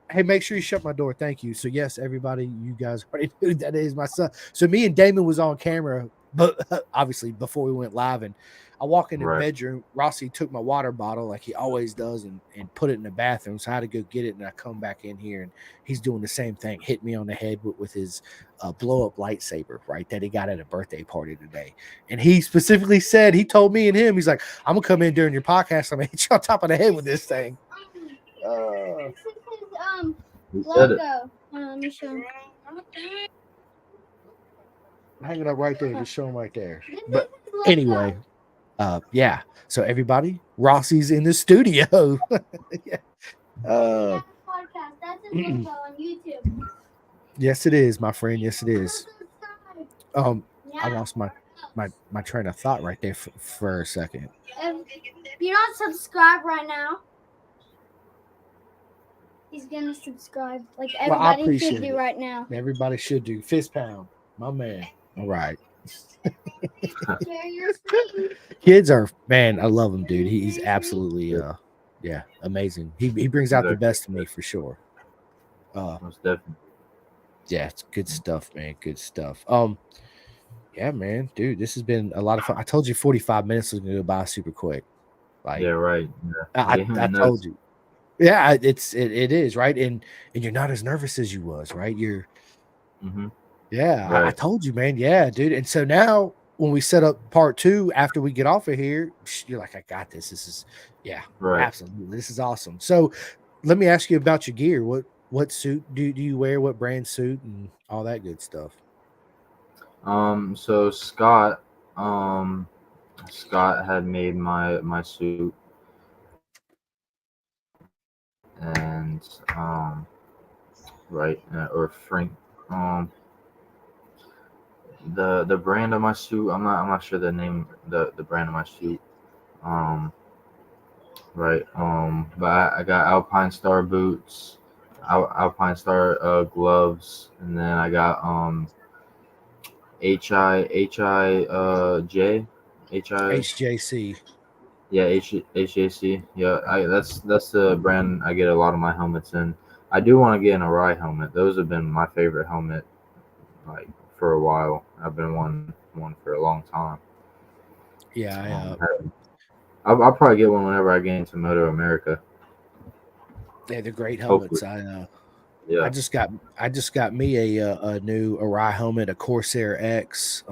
Hey, make sure you shut my door. Thank you. So, yes, everybody, you guys already knew that is my son. So, me and Damon was on camera, but obviously before we went live, and I walk in the bedroom. Rossi took my water bottle like he always does and put it in the bathroom. So I had to go get it, and I come back in here, and he's doing the same thing. Hit me on the head with his blow-up lightsaber, right, that he got at a birthday party today. And he specifically said, he told me and him, he's like, I'm going to come in during your podcast. I'm going to hit you on top of the head with this thing. This is his He said it. logo. Let me show him. Hang it up right there. Just show him right there. This But is his logo. anyway, yeah. So everybody, Rossi's in the studio. Yeah. Podcast. That's his logo on YouTube. Yes, it is, my friend. Yes, it is. I Yeah. lost my train of thought right there for a second. If you're not subscribed right now, he's gonna subscribe like Well, I everybody should appreciate do it. right now. Everybody should do fist pound, my man. All right. Share your screen. Kids are, man, I love him, dude. He's absolutely yeah, amazing. He brings out the best in me for sure. Most definitely. Yeah, it's good stuff, man. Good stuff. Yeah, man, dude, this has been a lot of fun. I told you 45 minutes was gonna go by super quick. Like, Yeah, right. Yeah. I told you. Yeah, it is, right? And you're not as nervous as you was, right? You're Mm-hmm. yeah, Right. I told you, man. Yeah, dude. And so now when we set up part 2 after we get off of here, you're like, I got this. This is Right. absolutely. This is awesome. So let me ask you about your gear. What suit do you wear? What brand suit and all that good stuff? So Scott had made my suit, and right, or Frank, the brand of my suit, I'm not sure the name, the brand of my suit, right, but I got Alpine Star boots, Alpine Star gloves, and then I got HJC. Yeah, HJC. Yeah, that's the brand I get a lot of my helmets in. I do want to get an Arai helmet. Those have been my favorite helmet, like, for a while. I've been one for a long time. Yeah, I'll probably get one whenever I get into Moto America. they're great helmets. Hopefully. Yeah. Yeah. I just got me a new Arai helmet, a Corsair X.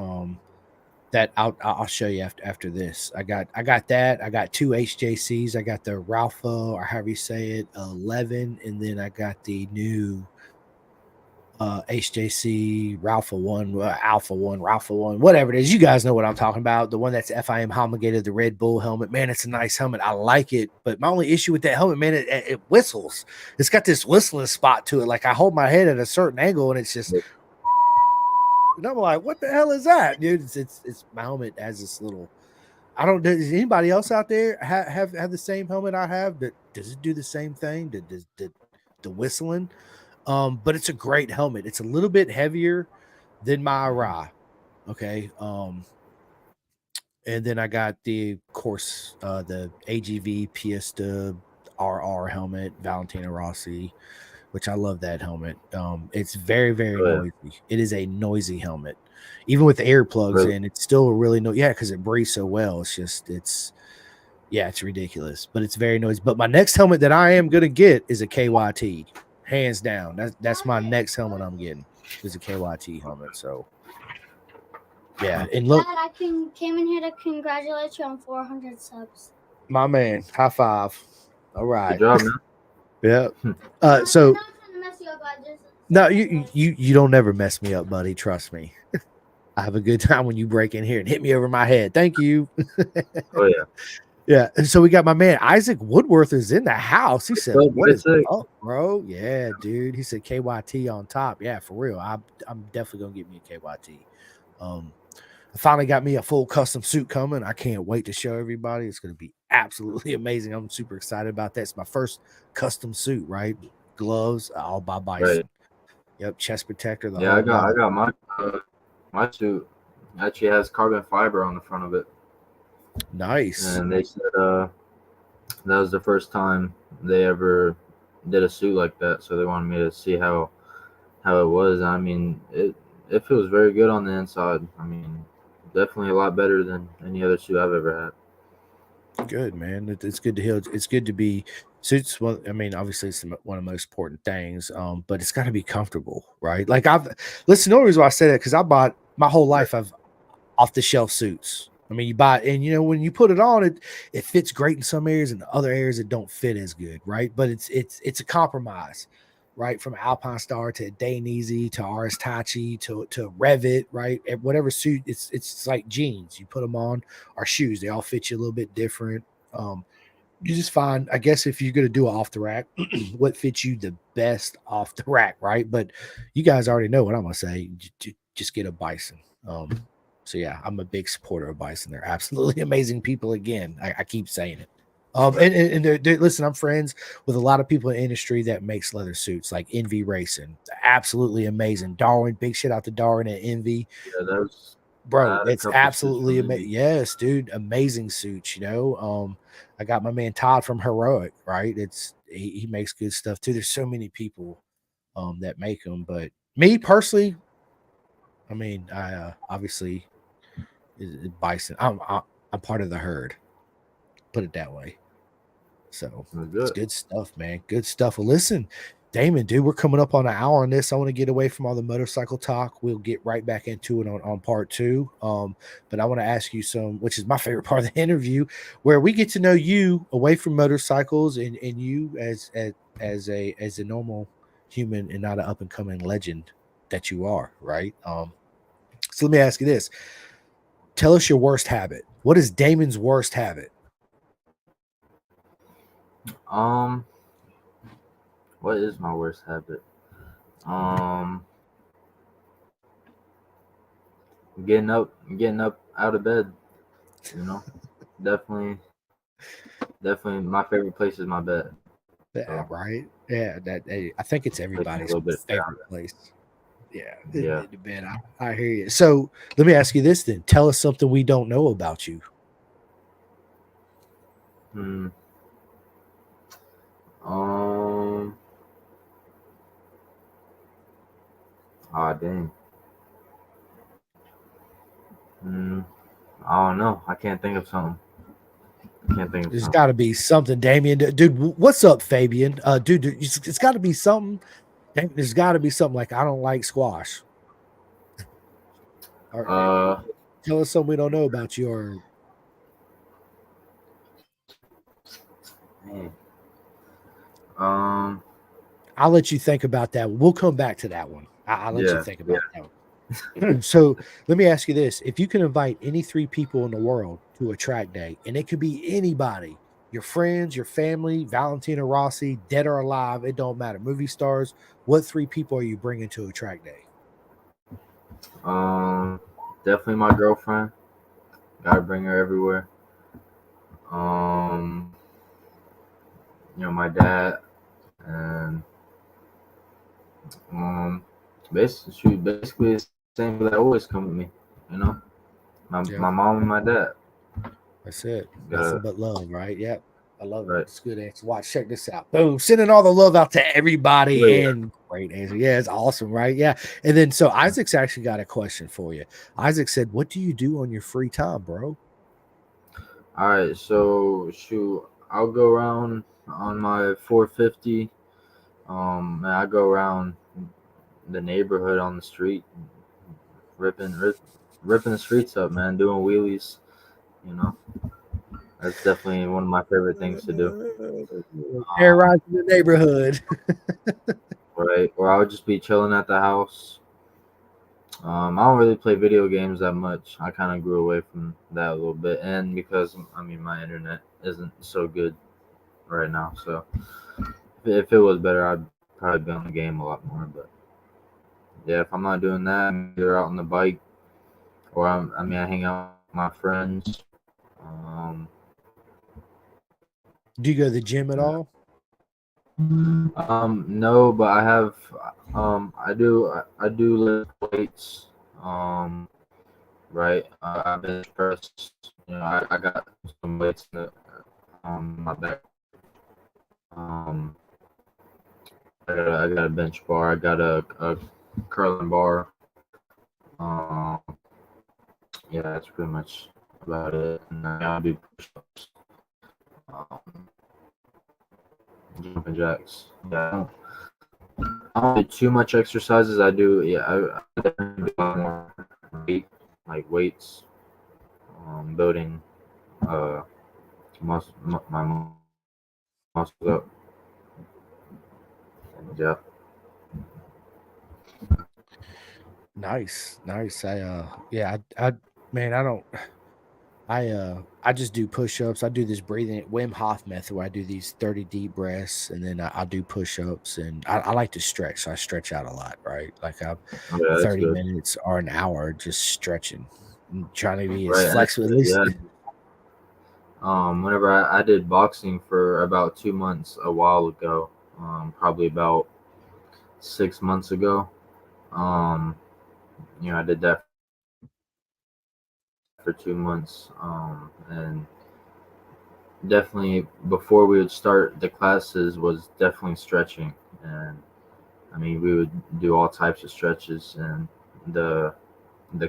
That I'll show you after this. I got that. I got 2 HJCs. I got the Ralpha, or however you say it, 11, and then I got the new HJC Ralpha 1, Alpha 1, Ralpha 1, whatever it is. You guys know what I'm talking about. The one that's FIM homologated, the Red Bull helmet. Man, it's a nice helmet. I like it. But my only issue with that helmet, man, it whistles. It's got this whistling spot to it. Like, I hold my head at a certain angle, and it's just, and I'm like, what the hell is that, dude? It's my helmet has this little. I don't. Does anybody else out there have the same helmet I have? Does it do the same thing? Does the whistling? But it's a great helmet. It's a little bit heavier than my Arai. Okay. And then I got the course, the AGV Piesta RR helmet, Valentino Rossi, which I love that helmet. It's very, very Oh, yeah. noisy. It is a noisy helmet. Even with the earplugs Really? in, it's still really yeah, because it breathes so well. It's ridiculous, but it's very noisy. But my next helmet that I am gonna get is a KYT, hands down. That's my next helmet I'm getting is a KYT helmet. So yeah, and look, Dad, I came in here to congratulate you on 400 subs. my man, high five. All Good right. job, man. Yeah. I'm So not trying to mess you up. no, you don't never mess me up, buddy. Trust me. I have a good time when you break in here and hit me over my head. Thank you. Oh yeah. Yeah. And so we got my man Isaac Woodworth is in the house. He said, What's up, "What is Isaac? up, bro?" Yeah, dude. He said KYT on top. Yeah, for real. I'm definitely gonna get me a KYT. I finally got me a full custom suit coming. I can't wait to show everybody. It's gonna be absolutely amazing. I'm super excited about that. It's my first custom suit, right? Gloves, all by Bison. Right. Yep, chest protector, the Yeah, whole I nine. got my suit actually has carbon fiber on the front of it, Nice. and they said that was the first time they ever did a suit like that, so they wanted me to see how it was. I mean, it feels very good on the inside. I mean, definitely a lot better than any other suit I've ever had. Good, man. It's good to hear. It's good to be suits. Well, I mean, obviously, it's one of the most important things. But it's got to be comfortable, right? Like listen. The only reason why I say that because I bought my whole life. I've off the shelf suits. I mean, you buy it, and when you put it on, it fits great in some areas, and other areas it don't fit as good, right? But it's a compromise, right? From Alpine Star to Dainese to RS Tachi to Revit, right? Whatever suit, it's like jeans. You put them on, or shoes, they all fit you a little bit different. You just find, I guess, if you're going to do it off the rack, what fits you the best off the rack, right? But you guys already know what I'm going to say. Just get a Bison. So yeah, I'm a big supporter of Bison. They're absolutely amazing people. Again, I keep saying it. And listen, I'm friends with a lot of people in the industry that makes leather suits, like Envy Racing. Absolutely amazing. Darwin, big shit out to Darwin at Envy. Yeah, that was. Bro, I had a it's couple suits absolutely from amazing. Navy. Yes, dude, amazing suits. I got my man Todd from Heroic, right? He makes good stuff too. There's so many people that make them, but me personally, I mean, I obviously Bison. I'm part of the herd. Put it that way. So It was it's good. good stuff, man. Good stuff. Well, listen, Damon, dude, we're coming up on an hour on this. I want to get away from all the motorcycle talk. We'll get right back into it on part two. But I want to ask you some, which is my favorite part of the interview, where we get to know you away from motorcycles and you as a normal human and not an up and coming legend that you are, right? So let me ask you this. Tell us your worst habit. What is Damon's worst habit? Um, what is my worst habit? Um, getting up out of bed. You know, definitely, definitely. My favorite place is my bed. Yeah, So right. Yeah, I think it's takes me a everybody's little bit to get out favorite of place. Yeah, it. Yeah. in the bed. I hear you. So let me ask you this then. Tell us something we don't know about you. Hmm. Um. Ah, dang. Hmm. I don't know. I can't think of something. I can't think of There's something. got to be something, Damien. Dude, what's up, Fabian? Dude, it's got to be something. There's got to be something like I don't like squash. Or Uh. tell us something we don't know about you. Or Man. Um. I'll let you think about that. We'll come back to that one. I'll let you Yeah. think Yeah. about that one. So let me ask you this. If you can invite any three people in the world to a track day, and it could be anybody, your friends, your family, Valentino Rossi, dead or alive, it don't matter. Movie stars, what three people are you bringing to a track day? Um. Definitely my girlfriend. Gotta bring her everywhere. Um. My dad and Basically the same people that always come with me. You know, my mom and my dad. That's it. Gotta, Nothing but love, right? Yep. I love it. right. It's a good answer. Watch, check this out. Boom. Sending all the love out to everybody. Oh, yeah. And great answer. Yeah, it's awesome, right? Yeah. And then so Isaac's actually got a question for you. Isaac said, what do you do on your free time, bro? All right, so shoot, I'll go around on my 450. And I go around the neighborhood on the street, ripping the streets up, man, doing wheelies. You know, that's definitely one of my favorite things to do. Terrorizing the neighborhood. Right, or I'll just be chilling at the house. I don't really play video games that much. I kind of grew away from that a little bit, and because my internet isn't so good right now. So if it was better, I'd probably be on the game a lot more. But yeah, if I'm not doing that, I'm either out on the bike, or I hang out with my friends. Do you go to the gym at all? No, but I have, I do lift weights. Right. I bench press. You know, I got some weights in my back. Um, I got a bench bar. I got a curling bar. Um, yeah, that's pretty much about it. And I do push-ups, um, jumping jacks. Yeah, I don't do too much exercises. I do. Yeah, I definitely do a lot more weights, building my muscles up. Yeah. Nice. I man, I just do push-ups. I do this breathing Wim Hof method where I do these 30 deep breaths and then I do push-ups and I like to stretch. So I stretch out a lot, right? Like I'm Yeah, that's 30 good. minutes or an hour just stretching and trying to be as Right, and that's flexible at good. least. Yeah. Whenever I did boxing for about 2 months a while ago, probably about 6 months ago. Um, I did that for 2 months. And definitely before we would start the classes was definitely stretching. And we would do all types of stretches, and the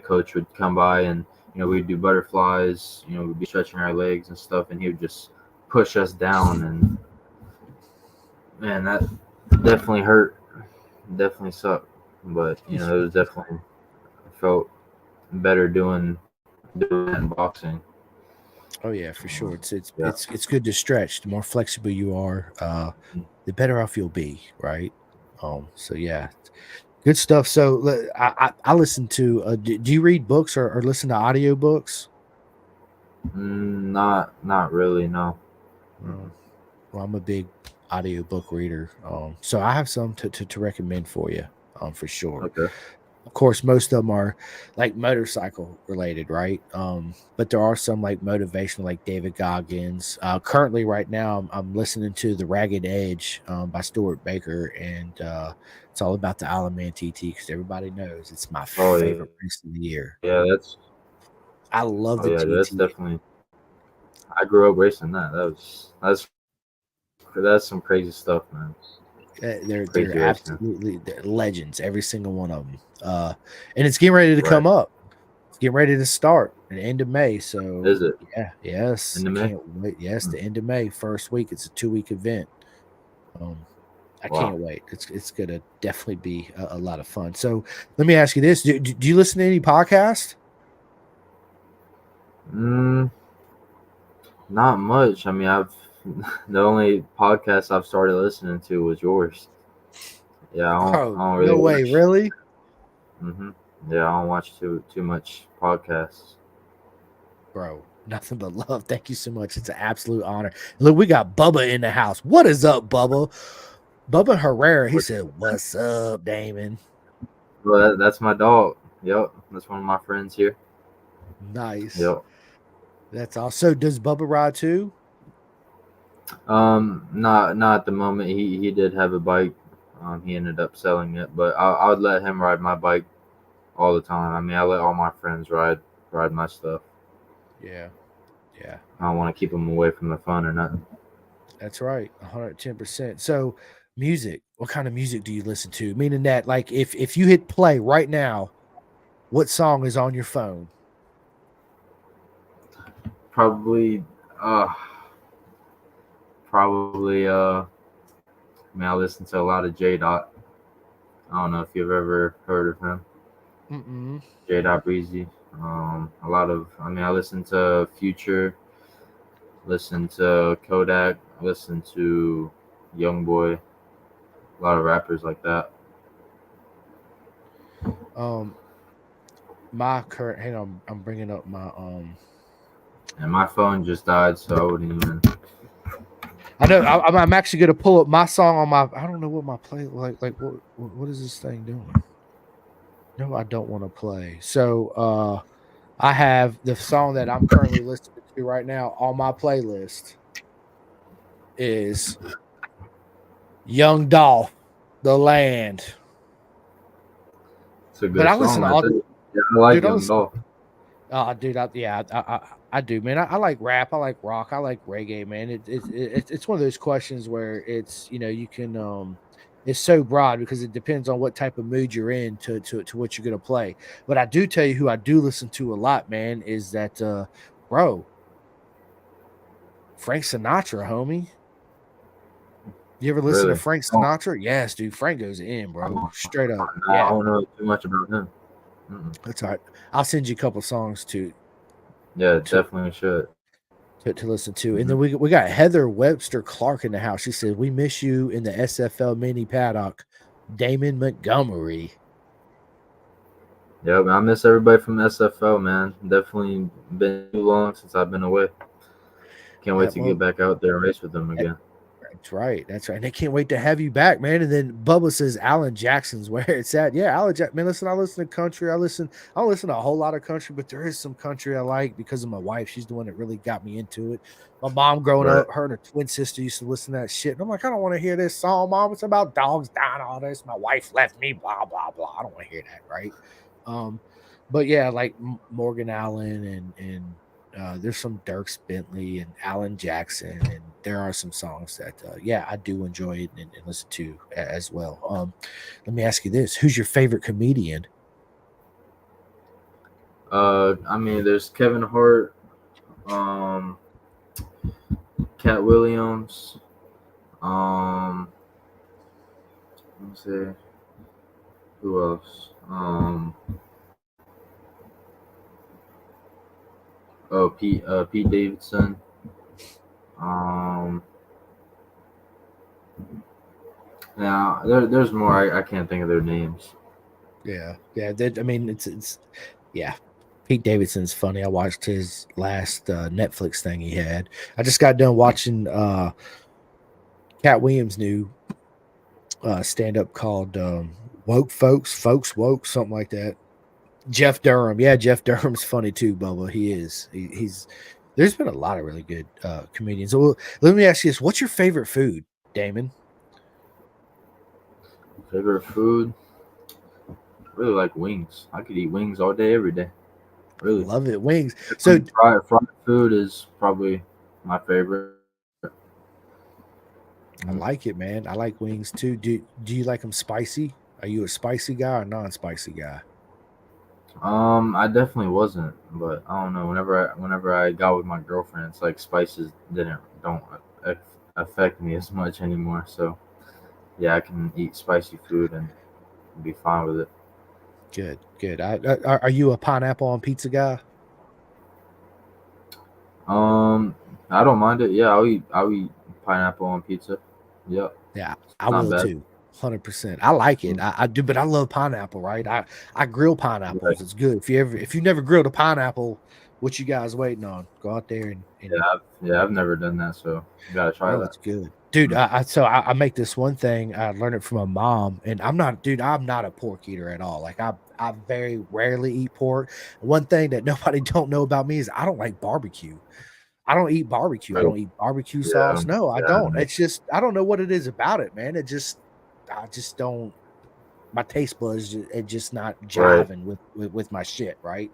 coach would come by, and we'd do butterflies. We'd be stretching our legs and stuff, and he would just push us down, and man, that definitely hurt, definitely sucked. But it was definitely felt better doing that in boxing. Oh yeah, for sure. Yeah. It's good to stretch. The more flexible you are, the better off you'll be, right? So yeah, good stuff. So I listen to. Do you read books or listen to audiobooks? Not really, no. Well, I'm a big audiobook reader. So I have some to recommend for you, for sure. Okay. Of course, most of them are like motorcycle related, right? But there are some like motivational, like David Goggins. Currently, right now, I'm listening to The Ragged Edge by Stuart Baker, and it's all about the Alaman TT because everybody knows it's my Oh yeah, favorite race of the year. yeah. I love Oh the yeah, that's TT. definitely. I grew up racing that. That's some crazy stuff, man. They're Crazy racing. absolutely legends, every single one of them. And it's getting ready to Right. come up. It's getting ready to start at the end of May. Is So it yeah, yes, in the I May? can't wait. Yes, the end of May, first week. It's a 2-week event. I Wow. can't wait. It's gonna definitely be a lot of fun. So let me ask you this: Do you listen to any podcast? Mm, Not much. I've the only podcast I've started listening to was yours. Yeah, Bro, I don't really no way, watch. really? Hmm. Yeah, I don't watch too much podcasts. Bro, nothing but love. Thank you so much. It's an absolute honor. Look, we got Bubba in the house. What is up, Bubba? Bubba Herrera. He said, "What's up, Damon?" Well, that's my dog. Yep, that's one of my friends here. Nice. Yep. That's all. So does Bubba ride too? Not at the moment. He did have a bike He ended up selling it, but I would let him ride my bike all the time. I mean, I let all my friends ride my stuff. Yeah. Yeah. I don't want to keep them away from the fun or nothing. That's right. 110%. So music, what kind of music do you listen to? Meaning that like if you hit play right now, what song is on your phone? Probably, uh, probably. I mean, I listen to a lot of J Dot. I don't know if you've ever heard of him. Mm-mm. J Dot Breezy. A lot of. I mean, I listen to Future. Listen to Kodak. Listen to Young Boy. A lot of rappers like that. Um my current hang on, I'm bringing up my And my phone just died, so I wouldn't even. I know I'm actually gonna pull up my song on my I don't know what my play like what is this thing doing? No, I don't want to play. So I have the song that I'm currently listening to right now on my playlist is Young Dolph, The Land. It's a But good I listen song. to I all think. Yeah, I like dude, I Young listen Dolph. dude, I do, man. I like rap, I like rock, I like reggae, man. It's one of those questions where it's you can it's so broad because it depends on what type of mood you're in to what you're gonna play. But I do tell you who I do listen to a lot, man, is that bro, Frank Sinatra, homie. You ever listen to Really. Frank Oh, Sinatra? Yes, dude. Frank goes in, bro. Straight up. I Yeah, don't know too much about him. Mm-mm. that's all right. I'll send you a couple songs Yeah, to definitely should. to listen to. And Mm-hmm. then we got Heather Webster Clark in the house. She said, "We miss you in the SFL mini paddock, Damien Montgomery." Yeah, I miss everybody from SFL, man. Definitely been too long since I've been away. Can't wait to get Well, back out there and race with them again. that's right. That's right. And they can't wait to have you back, man. And then Bubba says Alan Jackson's where it's at. Yeah, Alan Jackson. Man, listen, I listen to country. I don't listen to a whole lot of country, but there is some country I like because of my wife. She's the one that really got me into it. My mom growing Right. up, her and her twin sister used to listen to that shit. And I'm like, I don't want to hear this song, Mom. It's about dogs dying, all this. My wife left me, blah, blah, blah. I don't want to hear that, right? Um, but yeah, like Morgan Allen and there's some Dirks Bentley and Alan Jackson, and there are some songs that, yeah, I do enjoy it and listen to as well. Let me ask you this: who's your favorite comedian? I mean, there's Kevin Hart, um, Cat Williams, um, let me see, who else? Pete Davidson. Um, yeah, there's more. I can't think of their names. Yeah, yeah. I mean, it's yeah. Pete Davidson's funny. I watched his last Netflix thing he had. I just got done watching Cat Williams' new stand up called Woke Folks Woke, something like that. Jeff Durham. Yeah, Jeff Durham's funny too, Bubba. He is. He's there's been a lot of really good comedians. So let me ask you this. What's your favorite food, Damon? Favorite food? Really like wings. I could eat wings all day, every day. Really. Love it. Wings. So Fried food is probably my favorite. I Mhm. like it, man. I like wings too. Do you like them spicy? Are you a spicy guy or non-spicy guy? I definitely wasn't, but I don't know. Whenever I got with my girlfriend, it's like spices don't aff- affect me as much anymore. So yeah, I can eat spicy food and be fine with it. Good, good. Are you a pineapple on pizza guy? Um, I don't mind it. Yeah, I'll eat pineapple on pizza. Yep, Yeah, it's I not will bad. too. 100%. I like it. Mm. I do, but I love pineapple, right? I grill Right. pineapples. It's good. If you never grilled a pineapple, what you guys waiting on? Go out there and I've never done that, so you gotta try bro, that. it's good. Dude, Mm. I make this one thing. I learned it from my mom, and I'm not a pork eater at all. Like I very rarely eat pork. One thing that nobody don't know about me is I don't like barbecue. I don't eat barbecue. I Really? don't eat barbecue Yeah, sauce. No, I yeah, don't. It's just I don't know what it is about it, man. It just I just don't. My taste buds just not Right. jiving with my shit, right?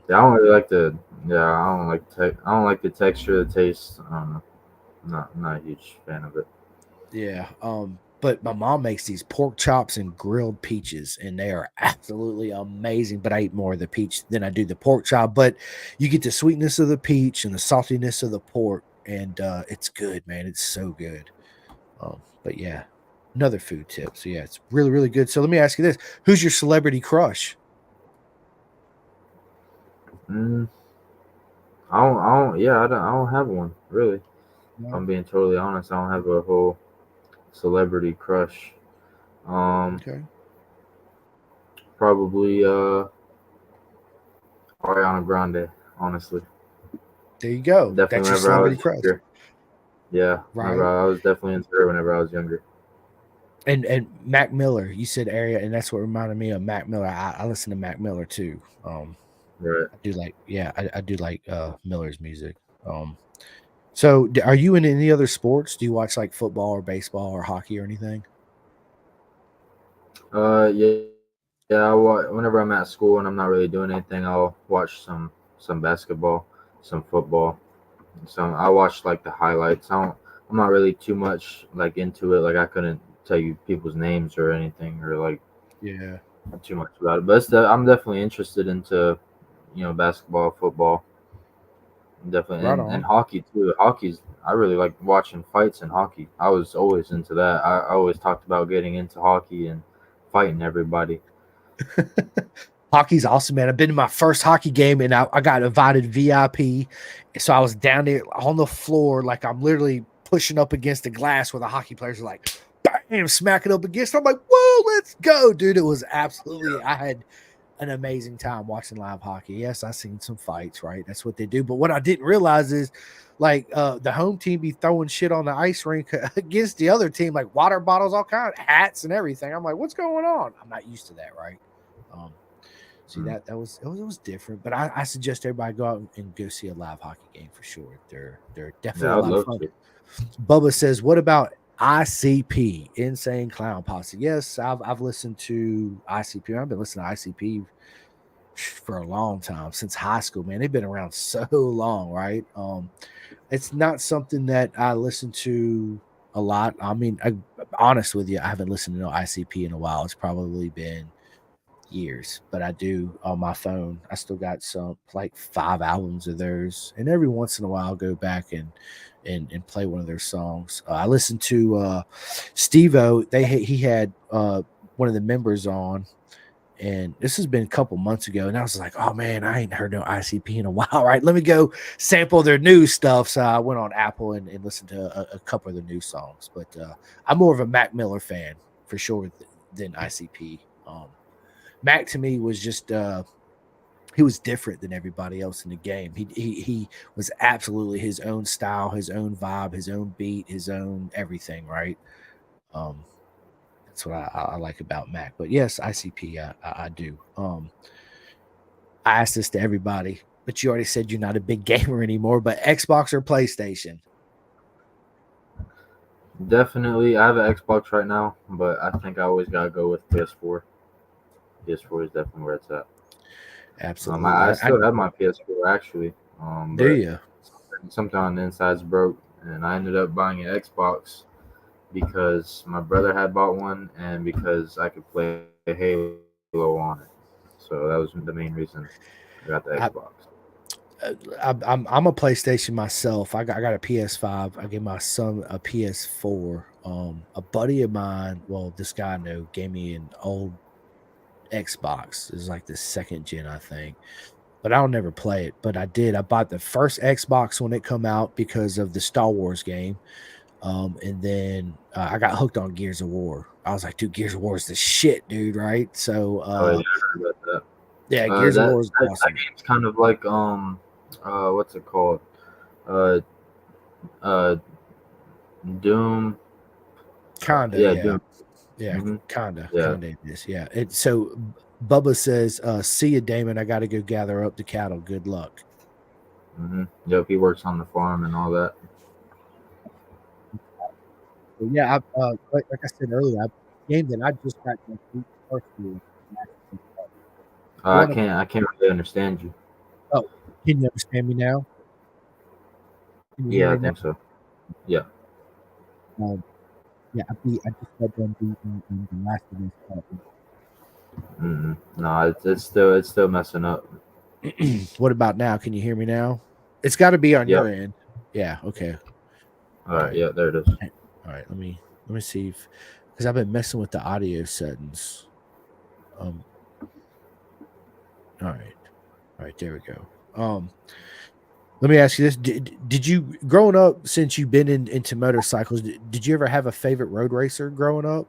Yeah, I don't really like the. Yeah, I don't like I don't like the texture, the taste. I don't know. Not a huge fan of it. Yeah. But my mom makes these pork chops and grilled peaches, and they are absolutely amazing. But I eat more of the peach than I do the pork chop. But you get the sweetness of the peach and the saltiness of the pork, and it's good, man. It's so good. But yeah, another food tip. So yeah, it's really, really good. So let me ask you this: who's your celebrity crush? Mm, Yeah, I don't have one really. If No. I'm being totally honest, I don't have a whole celebrity crush. Um, Okay. Probably Ariana Grande. Honestly, There you go. definitely That's your whenever I celebrity was crush, younger. Yeah, whenever right? I was definitely into her whenever I was younger. And Mac Miller, you said area, and that's what reminded me of Mac Miller. I listen to Mac Miller too. Right. I do like, yeah, I do like Miller's music. Um, so are you in any other sports? Do you watch like football or baseball or hockey or anything? Yeah. Yeah, whenever I'm at school and I'm not really doing anything, I'll watch some basketball, some football. Some I watch like the highlights. I'm not really too much like into it. Like I couldn't tell you people's names or anything or like Yeah, too much about it. But I'm definitely interested into basketball, football, definitely, right and on. hockey too. Hockey's I really like watching fights in hockey. I was always into that. I always talked about getting into hockey and fighting everybody. Hockey's awesome, man. I've been to my first hockey game and I got invited VIP. So I was down there on the floor, like I'm literally pushing up against the glass where the hockey players are like, bam, smacking up against. I'm like, whoa, let's go, dude. It was absolutely, I had an amazing time watching live hockey. Yes, I seen some fights, right? That's what they do. But what I didn't realize is like the home team be throwing shit on the ice rink against the other team, like water bottles, all kind of hats and everything. I'm like, what's going on? I'm not used to that, right? Um, See Mm. that was different, but I suggest everybody go out and go see a live hockey game for sure. They're definitely Yeah, a I'd lot of love fun. to. Bubba says, "What about ICP, Insane Clown Posse?" Yes, I've listened to ICP. I've been listening to ICP for a long time since high school. Man, they've been around so long, right? It's not something that I listen to a lot. I mean, honest with you, I haven't listened to no ICP in a while. It's probably been years, but I do on my phone. I still got some like 5 albums of theirs, and every once in a while I'll go back and play one of their songs. I listened to Steve-O. He had one of the members on, and this has been a couple months ago, and I was like, oh man, I ain't heard no ICP in a while. Right, let me go sample their new stuff. So I went on Apple and listened to a couple of the new songs. But I'm more of a Mac Miller fan for sure than ICP. Mac to me was just he was different than everybody else in the game. He was absolutely his own style, his own vibe, his own beat, his own everything. Right. Um, that's what I like about Mac. But yes, ICP, I do. I asked this to everybody, but you already said you're not a big gamer anymore. But Xbox or PlayStation? Definitely, I have an Xbox right now, but I think I always gotta go with PS4. PS4 is definitely where it's at. Absolutely. I I still have my PS4 actually, do but you? something on the inside's broke, and I ended up buying an Xbox because my brother had bought one, and because I could play Halo on it. So that was the main reason I got the I, Xbox. I'm a PlayStation myself. I got a PS5. I gave my son a PS4. A buddy of mine, well, this guy I know, gave me an old Xbox. It's like the second gen, I think. But I'll never play it. But I did. I bought the first Xbox when it come out because of the Star Wars game. And then I got hooked on Gears of War. I was like, dude, Gears of War is the shit, dude. Right? So Oh yeah, I heard about that. yeah, Gears of War is That awesome. game's kind of like what's it called? Uh, uh, Doom. Kinda, Yeah, yeah. Doom. Yeah, Hmm. kinda, Yeah. kinda is. Yeah. It so Bubba says, see you, Damon. I gotta go gather up the cattle. Good luck. Yep, he works on the farm and all that. So yeah, like I said earlier, game that I just got done beating personally. I want to. I can't really understand you. Oh, can you understand me now? Can you hear Yeah, I me now? think so. Yeah. Um, yeah, I just got done beating in the last of this part. No, it's still messing up. What about now? Can you hear me now? It's got to be on your Yep. end. Yeah. Okay. All All right. right. Yeah, there it is. All right. Let me see if because I've been messing with the audio settings. Um. All right. All right. There we go. Let me ask you this: did you growing up since you've been into motorcycles? Did you ever have a favorite road racer growing up?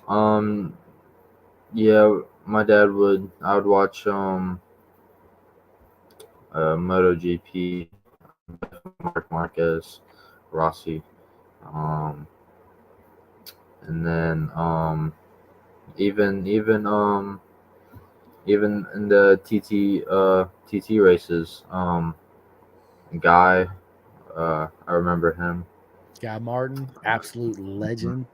Um, yeah, my dad would. I would watch MotoGP, Mark Marquez, Rossi, um, and then even even in the TT races, Guy, I remember him. Guy Martin, absolute legend.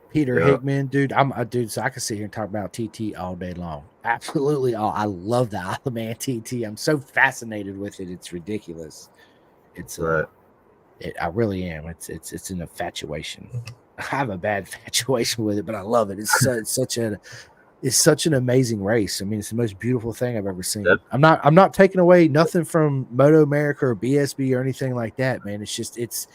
Peter Yeah, Hickman, dude. I'm a dude, so I could sit here and talk about TT all day long. Absolutely. Oh, I love the Isle of Man TT. I'm so fascinated with it. It's ridiculous. It's right. I really am. It's an infatuation. I have a bad infatuation with it, but I love it. It's such an amazing race. I mean, it's the most beautiful thing I've ever seen. Yep. I'm not taking away nothing from Moto America or BSB or anything like that, man. It's just it's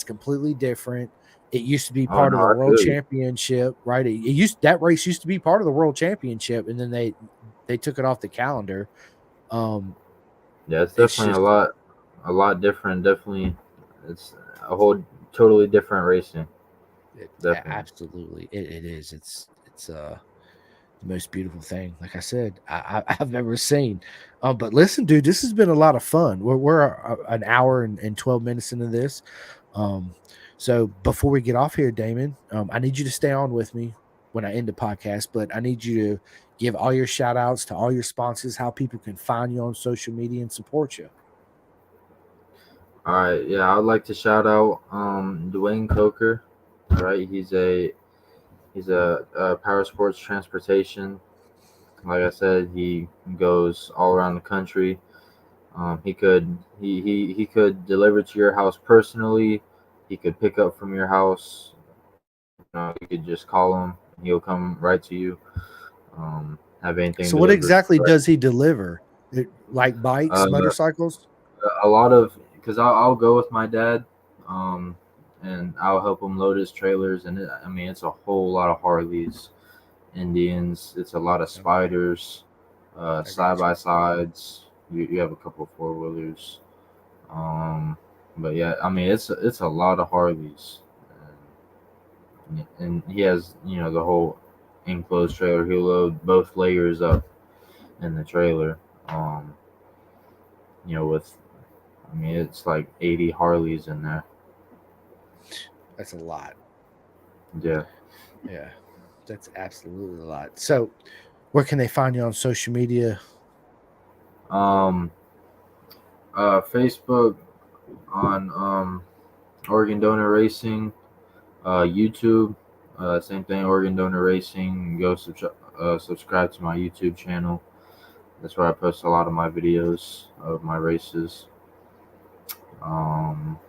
completely different. It used to be Oh part no, of the I world feel you. championship, right? It used that race used to be part of the world championship, and then they took it off the calendar. Um, Yeah, it's it's definitely just a lot different. Definitely, it's a whole totally different racing. Definitely. absolutely it is. It's the most beautiful thing, like I said, I've ever seen. But listen, dude, this has been a lot of fun. We're an hour and 12 minutes into this. Um, so before we get off here, Damon, I need you to stay on with me when I end the podcast, but I need you to give all your shout outs to all your sponsors, how people can find you on social media and support you. All right. Yeah, I'd like to shout out Dwayne Coker. All right, he's a power sports transportation. Like I said, he goes all around the country. He could deliver to your house personally. He could pick up from your house. You could just call him. He'll come right to you. Have anything So what delivered. exactly Right. does he deliver? Like bikes, Uh, motorcycles? a lot of because I'll go with my dad, um, and I'll help him load his trailers. And I mean, it's a whole lot of Harleys, Indians. It's a lot of spiders, I side got by you. sides. You have a couple of four wheelers. But yeah, I mean, it's a lot of Harleys, and he has the whole enclosed trailer. He'll load both layers up in the trailer. Um, with I mean, it's like 80 Harleys in there. That's a lot. Yeah. Yeah, that's absolutely a lot. So, where can they find you on social media? Um, Facebook on Oregon Donor Racing, YouTube, same thing, Oregon Donor Racing. Go subscribe to my YouTube channel. That's where I post a lot of my videos of my races. Um,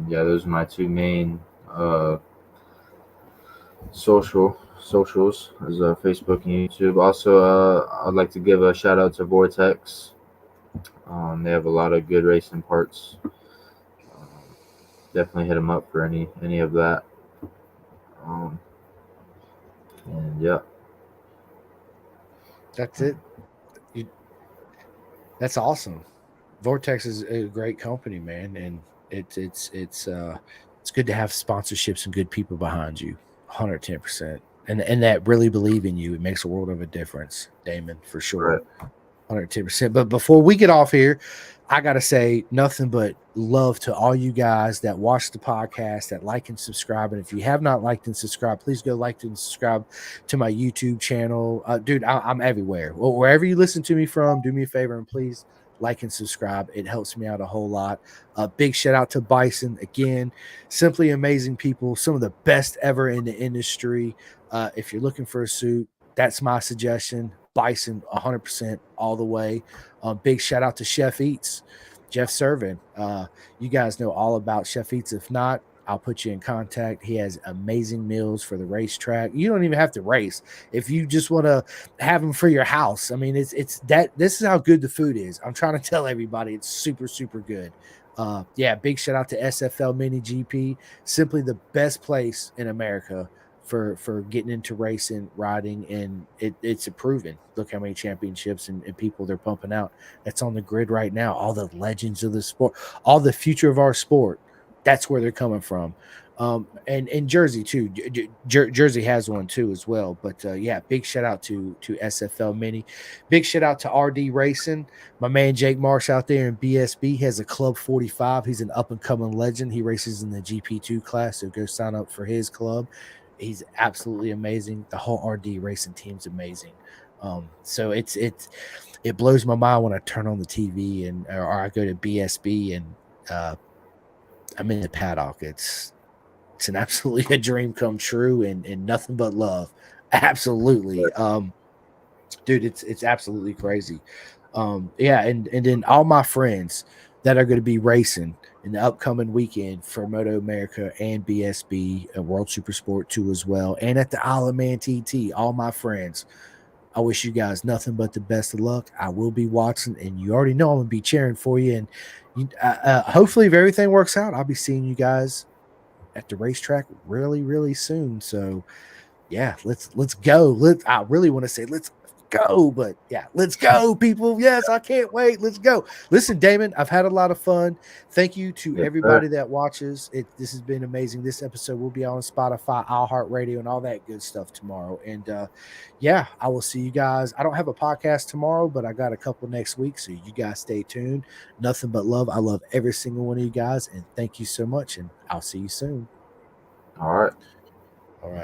yeah, those are my two main uh, socials is Facebook and YouTube. Also, I'd like to give a shout out to Vortex. They have a lot of good racing parts. Definitely hit them up for any of that. Um, and yeah, That's it. You, that's awesome. Vortex is a great company, man, and it's good to have sponsorships and good people behind you. 110%, and that really believe in you. It makes a world of a difference, Damon, for sure. right. 110%. But before we get off here, I got to say nothing but love to all you guys that watch the podcast, that like and subscribe. And if you have not liked and subscribed, please go like and subscribe to my YouTube channel. Dude, I'm everywhere. Well, wherever you listen to me from, do me a favor and please like and subscribe. It helps me out a whole lot. Big shout out to Bison again. Simply amazing people, some of the best ever in the industry. If you're looking for a suit, that's my suggestion. Bison, 100% all the way. Big shout out to Chef Eats, Jeff Servin. You guys know all about Chef Eats. If not, I'll put you in contact. He has amazing meals for the racetrack. You don't even have to race if you just want to have them for your house. I mean, it's that. This is how good the food is. I'm trying to tell everybody it's super super good. Yeah, big shout out to SFL Mini GP. Simply the best place in America for getting into racing, riding, and it's proven. Look how many championships and people they're pumping out. That's on the grid right now. All the legends of the sport, all the future of our sport. That's where they're coming from. And Jersey too. Jersey has one too as well. But yeah, big shout out to SFL Mini. Big shout out to RD Racing. My man Jake Marsh out there in BSB has a Club 45. He's an up and coming legend. He races in the GP2 class, so go sign up for his club. He's absolutely amazing. The whole RD Racing team's amazing. So it blows my mind when I turn on the TV or I go to BSB and I'm in the paddock. It's an absolutely a dream come true and nothing but love. Absolutely. Dude, it's absolutely crazy. Yeah, and then all my friends that are going to be racing in the upcoming weekend for Moto America and BSB and World Super Sport 2 as well, and at the Isle of Man TT, all my friends. I wish you guys nothing but the best of luck. I will be watching, and you already know I'm going to be cheering for you. And hopefully, if everything works out, I'll be seeing you guys at the racetrack really, really soon. So, yeah, let's go. I really want to say let's go, but yeah, let's go, people. Yes, I can't wait. Let's go. Listen, Damon, I've had a lot of fun. Thank you to everybody that watches. This has been amazing. This episode will be on Spotify, iHeartRadio, and all that good stuff tomorrow. And yeah, I will see you guys. I don't have a podcast tomorrow, but I got a couple next week. So you guys stay tuned. Nothing but love. I love every single one of you guys. And thank you so much. And I'll see you soon. All right. All right.